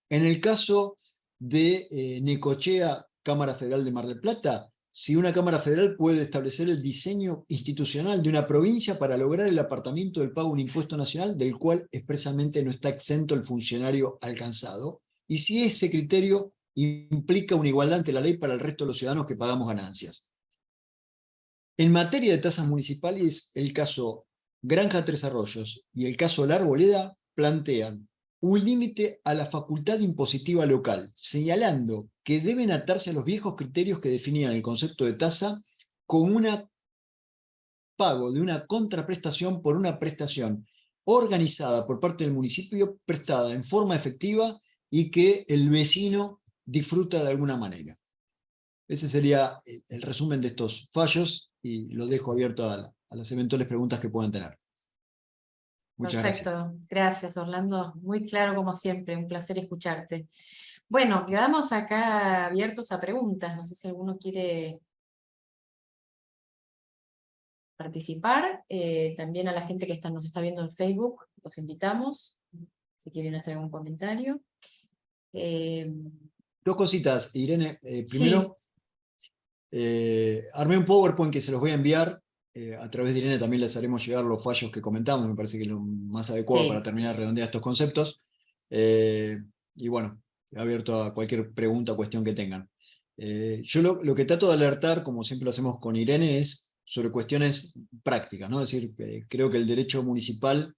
En el caso de Necochea, Cámara Federal de Mar del Plata, si una Cámara Federal puede establecer el diseño institucional de una provincia para lograr el apartamiento del pago de un impuesto nacional del cual expresamente no está exento el funcionario alcanzado, y si ese criterio implica una igualdad ante la ley para el resto de los ciudadanos que pagamos ganancias. En materia de tasas municipales, el caso Granja Tres Arroyos y el caso La Arboleda plantean un límite a la facultad impositiva local, señalando que deben atarse a los viejos criterios que definían el concepto de tasa con un pago de una contraprestación por una prestación organizada por parte del municipio, prestada en forma efectiva y que el vecino disfruta de alguna manera. Ese sería el resumen de estos fallos y lo dejo abierto a las eventuales preguntas que puedan tener. Muchas Perfecto, gracias. gracias Orlando, muy claro como siempre, un placer escucharte. Bueno, quedamos acá abiertos a preguntas, no sé si alguno quiere participar, también a la gente que nos está viendo en Facebook, los invitamos, si quieren hacer algún comentario. 2 cositas, Irene. Sí, Primero, armé un PowerPoint que se los voy a enviar. A través de Irene también les haremos llegar los fallos que comentamos, me parece que es lo más adecuado para sí, terminar de redondear estos conceptos. Y bueno, abierto a cualquier pregunta o cuestión que tengan. Yo lo que trato de alertar, como siempre lo hacemos con Irene, es sobre cuestiones prácticas, ¿no? Es decir, creo que el derecho municipal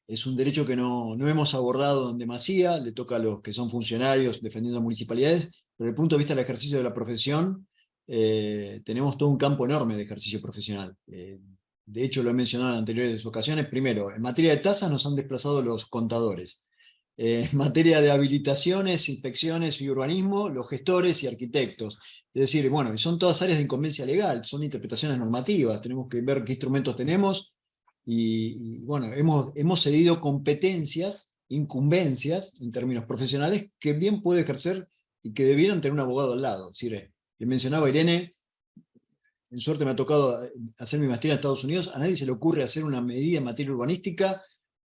es un derecho que no hemos abordado en demasía, le toca a los que son funcionarios defendiendo municipalidades, pero desde el punto de vista del ejercicio de la profesión, tenemos todo un campo enorme de ejercicio profesional. De hecho, lo he mencionado en anteriores ocasiones. Primero, en materia de tasas nos han desplazado los contadores. En materia de habilitaciones, inspecciones y urbanismo, los gestores y arquitectos. Es decir, bueno, son todas áreas de incumbencia legal, son interpretaciones normativas, tenemos que ver qué instrumentos tenemos y bueno, hemos cedido competencias, incumbencias en términos profesionales que bien puede ejercer y que debieran tener un abogado al lado. Es decir, le mencionaba a Irene, en suerte me ha tocado hacer mi maestría en Estados Unidos, a nadie se le ocurre hacer una medida en materia urbanística,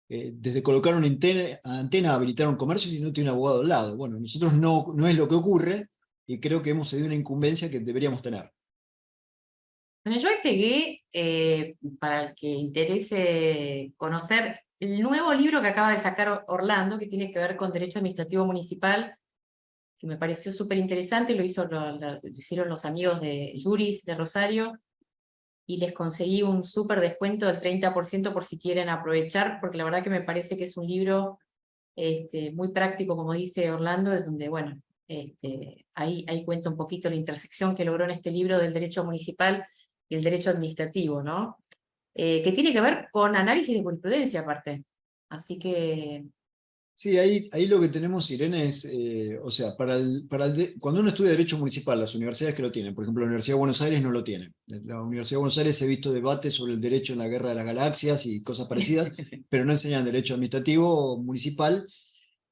desde colocar una antena a habilitar un comercio si no tiene un abogado al lado. Bueno, nosotros no es lo que ocurre y creo que hemos cedido una incumbencia que deberíamos tener. bueno, yo ahí pegué, para el que interese conocer el nuevo libro que acaba de sacar Orlando, que tiene que ver con Derecho Administrativo Municipal, que me pareció súper interesante, lo hicieron los amigos de Juris de Rosario, y les conseguí un súper descuento del 30% por si quieren aprovechar, porque la verdad que me parece que es un libro muy práctico, como dice Orlando, de donde, bueno, ahí cuenta un poquito la intersección que logró en este libro del derecho municipal y el derecho administrativo, ¿no? Que tiene que ver con análisis de jurisprudencia aparte. Así que Sí, ahí lo que tenemos, Irene, es, o sea, cuando uno estudia Derecho Municipal, las universidades que lo tienen, por ejemplo, la Universidad de Buenos Aires no lo tiene. La Universidad de Buenos Aires he visto debates sobre el derecho en la Guerra de las Galaxias y cosas parecidas, pero no enseñan derecho administrativo municipal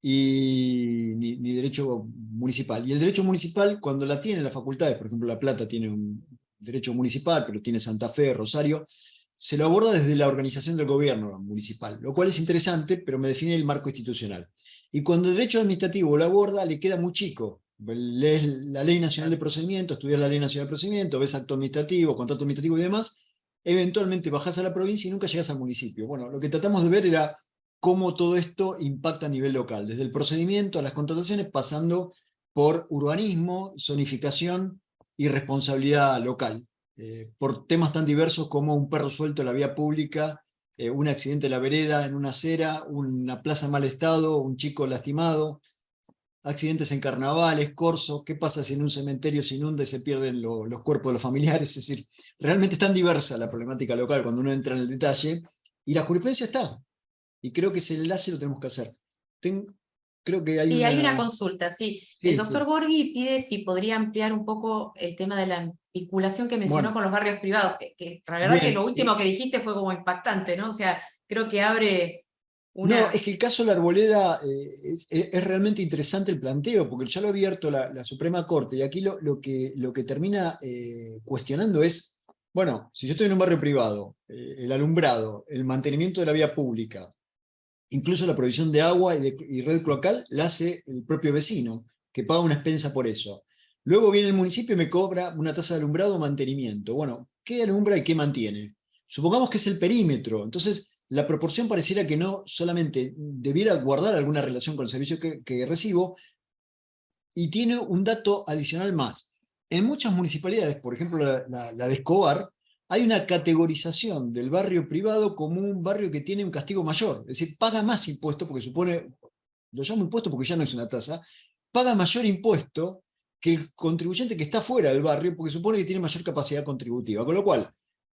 ni derecho municipal. Y el derecho municipal, cuando la tienen las facultades, por ejemplo, La Plata tiene un derecho municipal, pero tiene Santa Fe, Rosario, se lo aborda desde la organización del gobierno municipal, lo cual es interesante, pero me define el marco institucional. Y cuando el derecho administrativo lo aborda, le queda muy chico. Lees la Ley Nacional de Procedimiento, estudias la Ley Nacional de Procedimiento, ves acto administrativo, contrato administrativo y demás, eventualmente bajás a la provincia y nunca llegás al municipio. Bueno, lo que tratamos de ver era cómo todo esto impacta a nivel local, desde el procedimiento a las contrataciones, pasando por urbanismo, zonificación y responsabilidad local. Por temas tan diversos como un perro suelto en la vía pública, un accidente en la vereda, en una acera, una plaza en mal estado, un chico lastimado, accidentes en carnavales, corso, qué pasa si en un cementerio se inunda y se pierden los cuerpos de los familiares. Es decir, realmente es tan diversa la problemática local cuando uno entra en el detalle, y la jurisprudencia está, y creo que ese enlace lo tenemos que hacer. Ten, creo que hay Sí, hay una una... consulta, sí. El Sí, doctor sí. Borghi pide si podría ampliar un poco el tema de la vinculación que mencionó Bueno, con los barrios privados, que la verdad que lo bien. último que dijiste fue como impactante, ¿no? O sea, creo que abre No, es una... que el caso de la Arboleda es realmente interesante el planteo, porque ya lo ha abierto la Suprema Corte, y aquí lo que termina cuestionando es, bueno, si yo estoy en un barrio privado, el alumbrado, el mantenimiento de la vía pública, incluso la provisión de agua y red cloacal, la hace el propio vecino, que paga una expensa por eso. Luego viene el municipio y me cobra una tasa de alumbrado o mantenimiento. Bueno, ¿qué alumbra y qué mantiene? Supongamos que es el perímetro. Entonces, la proporción pareciera que no solamente debiera guardar alguna relación con el servicio que recibo, y tiene un dato adicional más. En muchas municipalidades, por ejemplo la de Escobar, hay una categorización del barrio privado como un barrio que tiene un castigo mayor, es decir, paga más impuesto, porque supone, lo llamo impuesto porque ya no es una tasa, paga mayor impuesto que el contribuyente que está fuera del barrio, porque supone que tiene mayor capacidad contributiva, con lo cual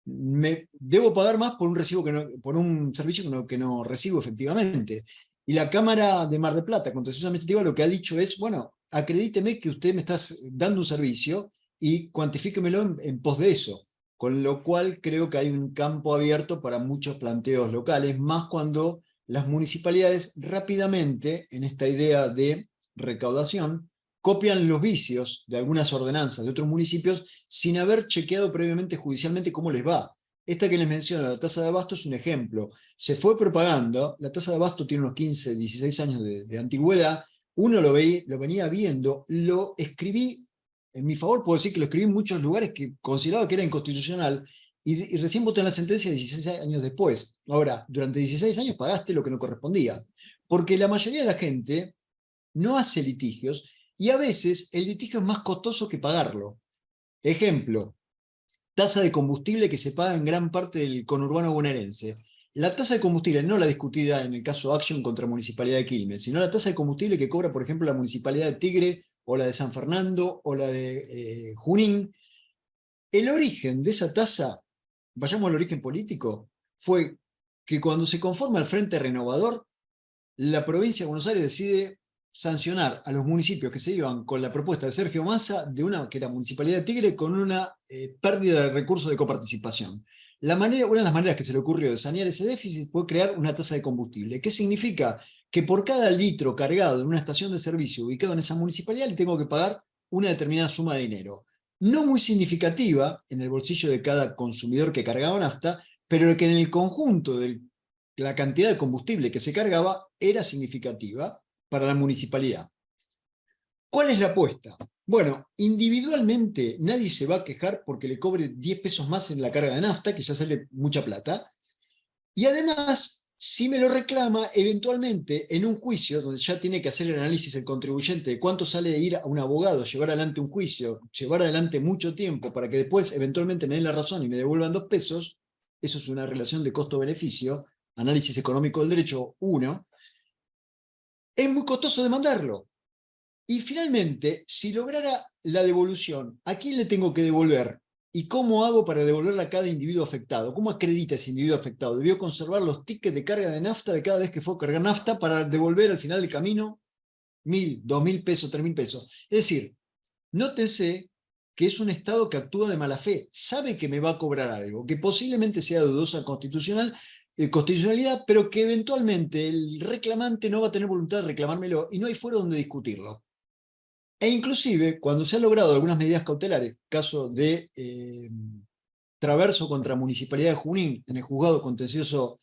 debo pagar más por un, recibo por un servicio que no recibo efectivamente. Y la Cámara de Mar del Plata, Contencioso Administrativa, lo que ha dicho es, bueno, acredíteme que usted me está dando un servicio y cuantifíquemelo en pos de eso. Con lo cual creo que hay un campo abierto para muchos planteos locales, más cuando las municipalidades rápidamente, en esta idea de recaudación, copian los vicios de algunas ordenanzas de otros municipios sin haber chequeado previamente judicialmente cómo les va. Esta que les menciono, la tasa de abasto, es un ejemplo. Se fue propagando, la tasa de abasto tiene unos 15, 16 años de antigüedad, uno lo venía viendo, lo escribí en mi favor, puedo decir que lo escribí en muchos lugares que consideraba que era inconstitucional, y recién voté en la sentencia 16 años después. Ahora, durante 16 años pagaste lo que no correspondía, porque la mayoría de la gente no hace litigios, y a veces el litigio es más costoso que pagarlo. Ejemplo, tasa de combustible que se paga en gran parte del conurbano bonaerense. La tasa de combustible, no la discutida en el caso Action contra Municipalidad de Quilmes, sino la tasa de combustible que cobra, por ejemplo, la Municipalidad de Tigre, o la de San Fernando, o la de Junín. El origen de esa tasa, vayamos al origen político, fue que cuando se conforma el Frente Renovador, la provincia de Buenos Aires decide sancionar a los municipios que se iban con la propuesta de Sergio Massa, de una que era Municipalidad de Tigre, con una pérdida de recursos de coparticipación. Una de las maneras que se le ocurrió de sanear ese déficit fue crear una tasa de combustible. ¿Qué significa? Que por cada litro cargado en una estación de servicio ubicado en esa municipalidad le tengo que pagar una determinada suma de dinero. No muy significativa en el bolsillo de cada consumidor que cargaba nafta, pero que en el conjunto de la cantidad de combustible que se cargaba era significativa para la municipalidad. ¿Cuál es la apuesta? Bueno, individualmente nadie se va a quejar porque le cobre 10 pesos más en la carga de nafta, que ya sale mucha plata, y además, si me lo reclama, eventualmente en un juicio, donde ya tiene que hacer el análisis el contribuyente de cuánto sale de ir a un abogado, llevar adelante un juicio, llevar adelante mucho tiempo para que después eventualmente me den la razón y me devuelvan 2 pesos, eso es una relación de costo-beneficio, análisis económico del derecho 1, es muy costoso demandarlo. Y finalmente, si lograra la devolución, ¿a quién le tengo que devolver? ¿Y cómo hago para devolverla a cada individuo afectado? ¿Cómo acredita ese individuo afectado? Debió conservar los tickets de carga de nafta de cada vez que fue a cargar nafta para devolver al final del camino 1.000, 2.000 pesos, 3.000 pesos. Es decir, nótese que es un Estado que actúa de mala fe, sabe que me va a cobrar algo, que posiblemente sea dudosa constitucionalidad, pero que eventualmente el reclamante no va a tener voluntad de reclamármelo y no hay fuero donde discutirlo. E inclusive, cuando se han logrado algunas medidas cautelares, caso de Traverso contra Municipalidad de Junín, en el juzgado contencioso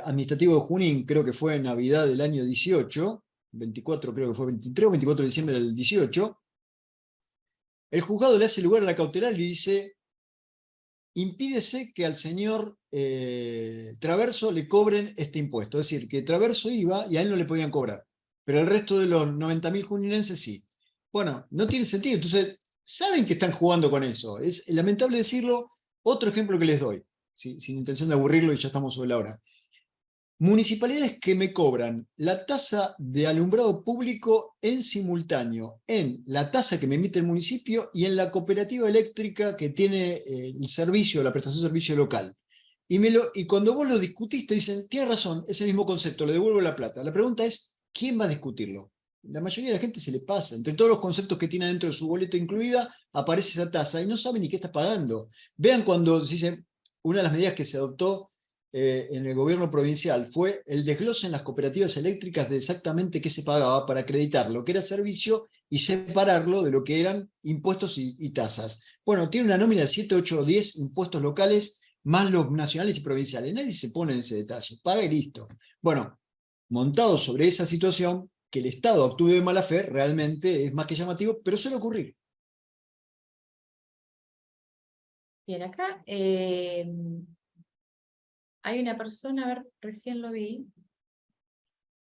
administrativo de Junín, creo que fue en Navidad del año 18, 24, creo que fue 23 o 24 de diciembre del 18, el juzgado le hace lugar a la cautelar y dice, impídese que al señor Traverso le cobren este impuesto. Es decir, que Traverso iba y a él no le podían cobrar, pero el resto de los 90.000 juninenses sí. Bueno, no tiene sentido. Entonces, saben que están jugando con eso. Es lamentable decirlo. Otro ejemplo que les doy, sin intención de aburrirlo y ya estamos sobre la hora. Municipalidades que me cobran la tasa de alumbrado público en simultáneo en la tasa que me emite el municipio y en la cooperativa eléctrica que tiene el servicio, la prestación de servicio local. Y cuando vos lo discutiste, dicen, tiene razón, ese mismo concepto, le devuelvo la plata. La pregunta es, ¿quién va a discutirlo? La mayoría de la gente se le pasa. Entre todos los conceptos que tiene dentro de su boleto incluida, aparece esa tasa y no sabe ni qué está pagando. Vean cuando se dice, una de las medidas que se adoptó en el gobierno provincial fue el desglose en las cooperativas eléctricas de exactamente qué se pagaba para acreditar lo que era servicio y separarlo de lo que eran impuestos y tasas. Bueno, tiene una nómina de 7, 8 o 10 impuestos locales más los nacionales y provinciales. Nadie se pone en ese detalle, paga y listo. Bueno, montado sobre esa situación, que el Estado actúe de mala fe realmente es más que llamativo, pero suele ocurrir. Bien, acá hay una persona, a ver, recién lo vi,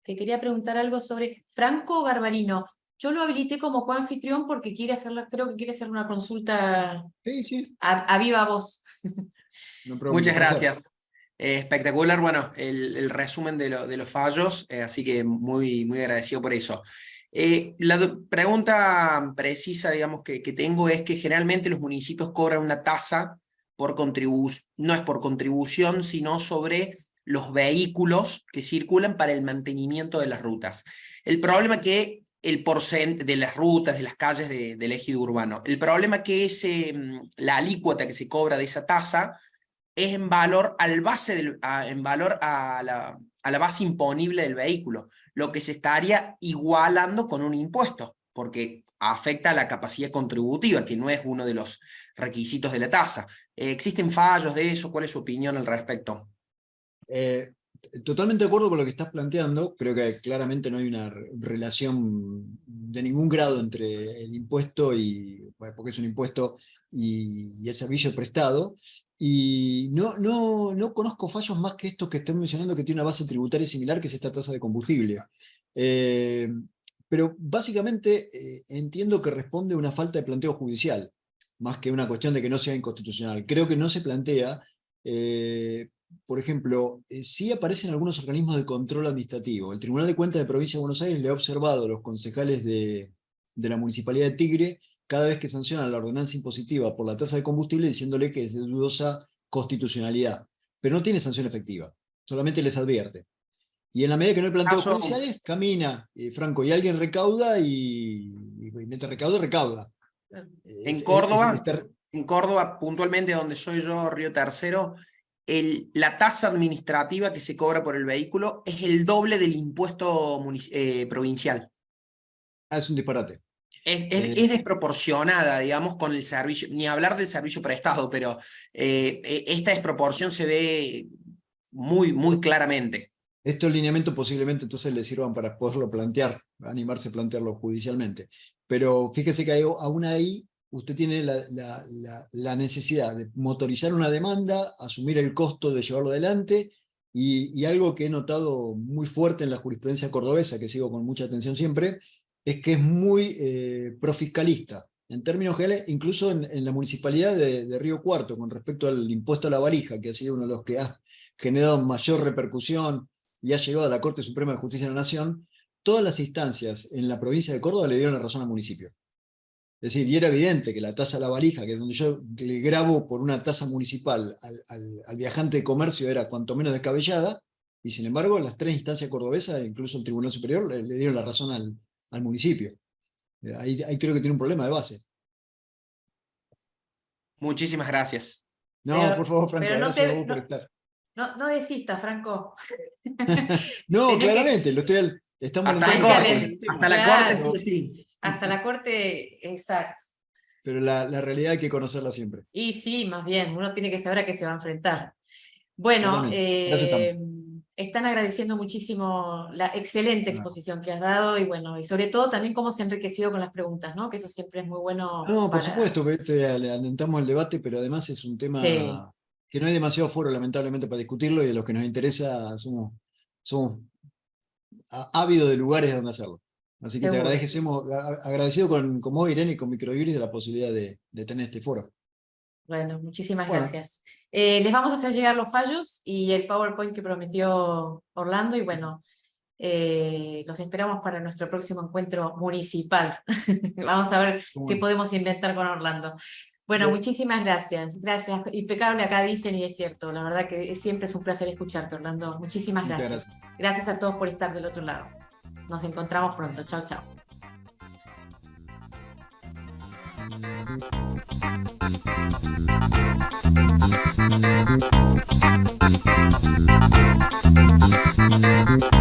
que quería preguntar algo sobre Franco Garbarino. Yo lo habilité como coanfitrión porque quiere hacerla, creo que quiere hacer una consulta Sí, sí, a viva voz. no problema, Muchas un placer. gracias. Espectacular, bueno, el resumen de los fallos, así que muy, muy agradecido por eso. Pregunta precisa, digamos, que tengo es que generalmente los municipios cobran una tasa por contribución, no es por contribución, sino sobre los vehículos que circulan para el mantenimiento de las rutas. El problema que el porcentaje de las rutas, de las calles del ejido urbano, el problema que la alícuota que se cobra de esa tasa es en valor en valor a la base imponible del vehículo, lo que se estaría igualando con un impuesto, porque afecta a la capacidad contributiva, que no es uno de los requisitos de la tasa. ¿Existen fallos de eso? ¿Cuál es su opinión al respecto? Totalmente de acuerdo con lo que estás planteando. Creo que claramente no hay una relación de ningún grado entre el impuesto bueno, porque es un impuesto y el servicio prestado. Y no conozco fallos más que estos que estoy mencionando, que tiene una base tributaria similar, que es esta tasa de combustible. Eh, pero básicamente entiendo que responde a una falta de planteo judicial, más que una cuestión de que no sea inconstitucional. Creo que no se plantea por ejemplo, sí aparecen algunos organismos de control administrativo. El Tribunal de Cuentas de Provincia de Buenos Aires le ha observado a los concejales de la Municipalidad de Tigre cada vez que sancionan la ordenanza impositiva por la tasa de combustible, diciéndole que es de dudosa constitucionalidad. Pero no tiene sanción efectiva, solamente les advierte. Y en la medida que no hay planteos Caso, judiciales, camina, Franco, y alguien recauda y mientras recauda, recauda. en Es Córdoba, en Córdoba, puntualmente donde soy yo, Río Tercero, la tasa administrativa que se cobra por el vehículo es el doble del impuesto provincial. un disparate. Es desproporcionada, digamos, con el servicio, ni hablar del servicio prestado, pero esta desproporción se ve muy, muy claramente. Estos lineamientos posiblemente entonces le sirvan para poderlo plantear, animarse a plantearlo judicialmente. Pero fíjese que aún ahí usted tiene la necesidad de motorizar una demanda, asumir el costo de llevarlo adelante, y algo que he notado muy fuerte en la jurisprudencia cordobesa, que sigo con mucha atención siempre, es que es muy profiscalista. En términos generales, incluso en la municipalidad de Río Cuarto, con respecto al impuesto a la valija, que ha sido uno de los que ha generado mayor repercusión y ha llegado a la Corte Suprema de Justicia de la Nación, todas las instancias en la provincia de Córdoba le dieron la razón al municipio. Es decir, y era evidente que la tasa a la valija, que es donde yo le grabo por una tasa municipal al viajante de comercio, era cuanto menos descabellada, y sin embargo las 3 instancias cordobesas, incluso el Tribunal Superior, le dieron la razón al municipio. Ahí creo que tiene un problema de base. Muchísimas gracias. No, por favor, Franco, pero gracias a vos por estar. No desistas, Franco. No, Tenés claramente, estamos Hasta la alentando corte, el tema. hasta la Claro. corte, sí. Hasta la corte, exacto. Pero la realidad hay que conocerla siempre. Y sí, más bien, uno tiene que saber a qué se va a enfrentar. Bueno, Totalmente. Para eso estamos. están agradeciendo muchísimo la excelente Ah. exposición que has dado y bueno, y sobre todo también cómo se ha enriquecido con las preguntas, ¿no? Que eso siempre es muy bueno. No, por para... supuesto, alentamos el debate, pero además es un tema Sí. que no hay demasiado foro, lamentablemente, para discutirlo, y de los que nos interesa somos ávidos de lugares donde hacerlo. Así que Seguro. te agradecemos, agradecido con vos, Irene, y con Microhibris de la posibilidad de tener este foro. Bueno, muchísimas Bueno. gracias. Les vamos a hacer llegar los fallos y el PowerPoint que prometió Orlando y bueno, los esperamos para nuestro próximo encuentro municipal. Vamos a ver qué podemos inventar con Orlando. Bueno, Bien. muchísimas gracias. Gracias. Impecable acá dicen y es cierto. La verdad que siempre es un placer escucharte, Orlando. Muchísimas Muchas gracias. Gracias a todos por estar del otro lado. Nos encontramos pronto. Chao, chao. Thank you.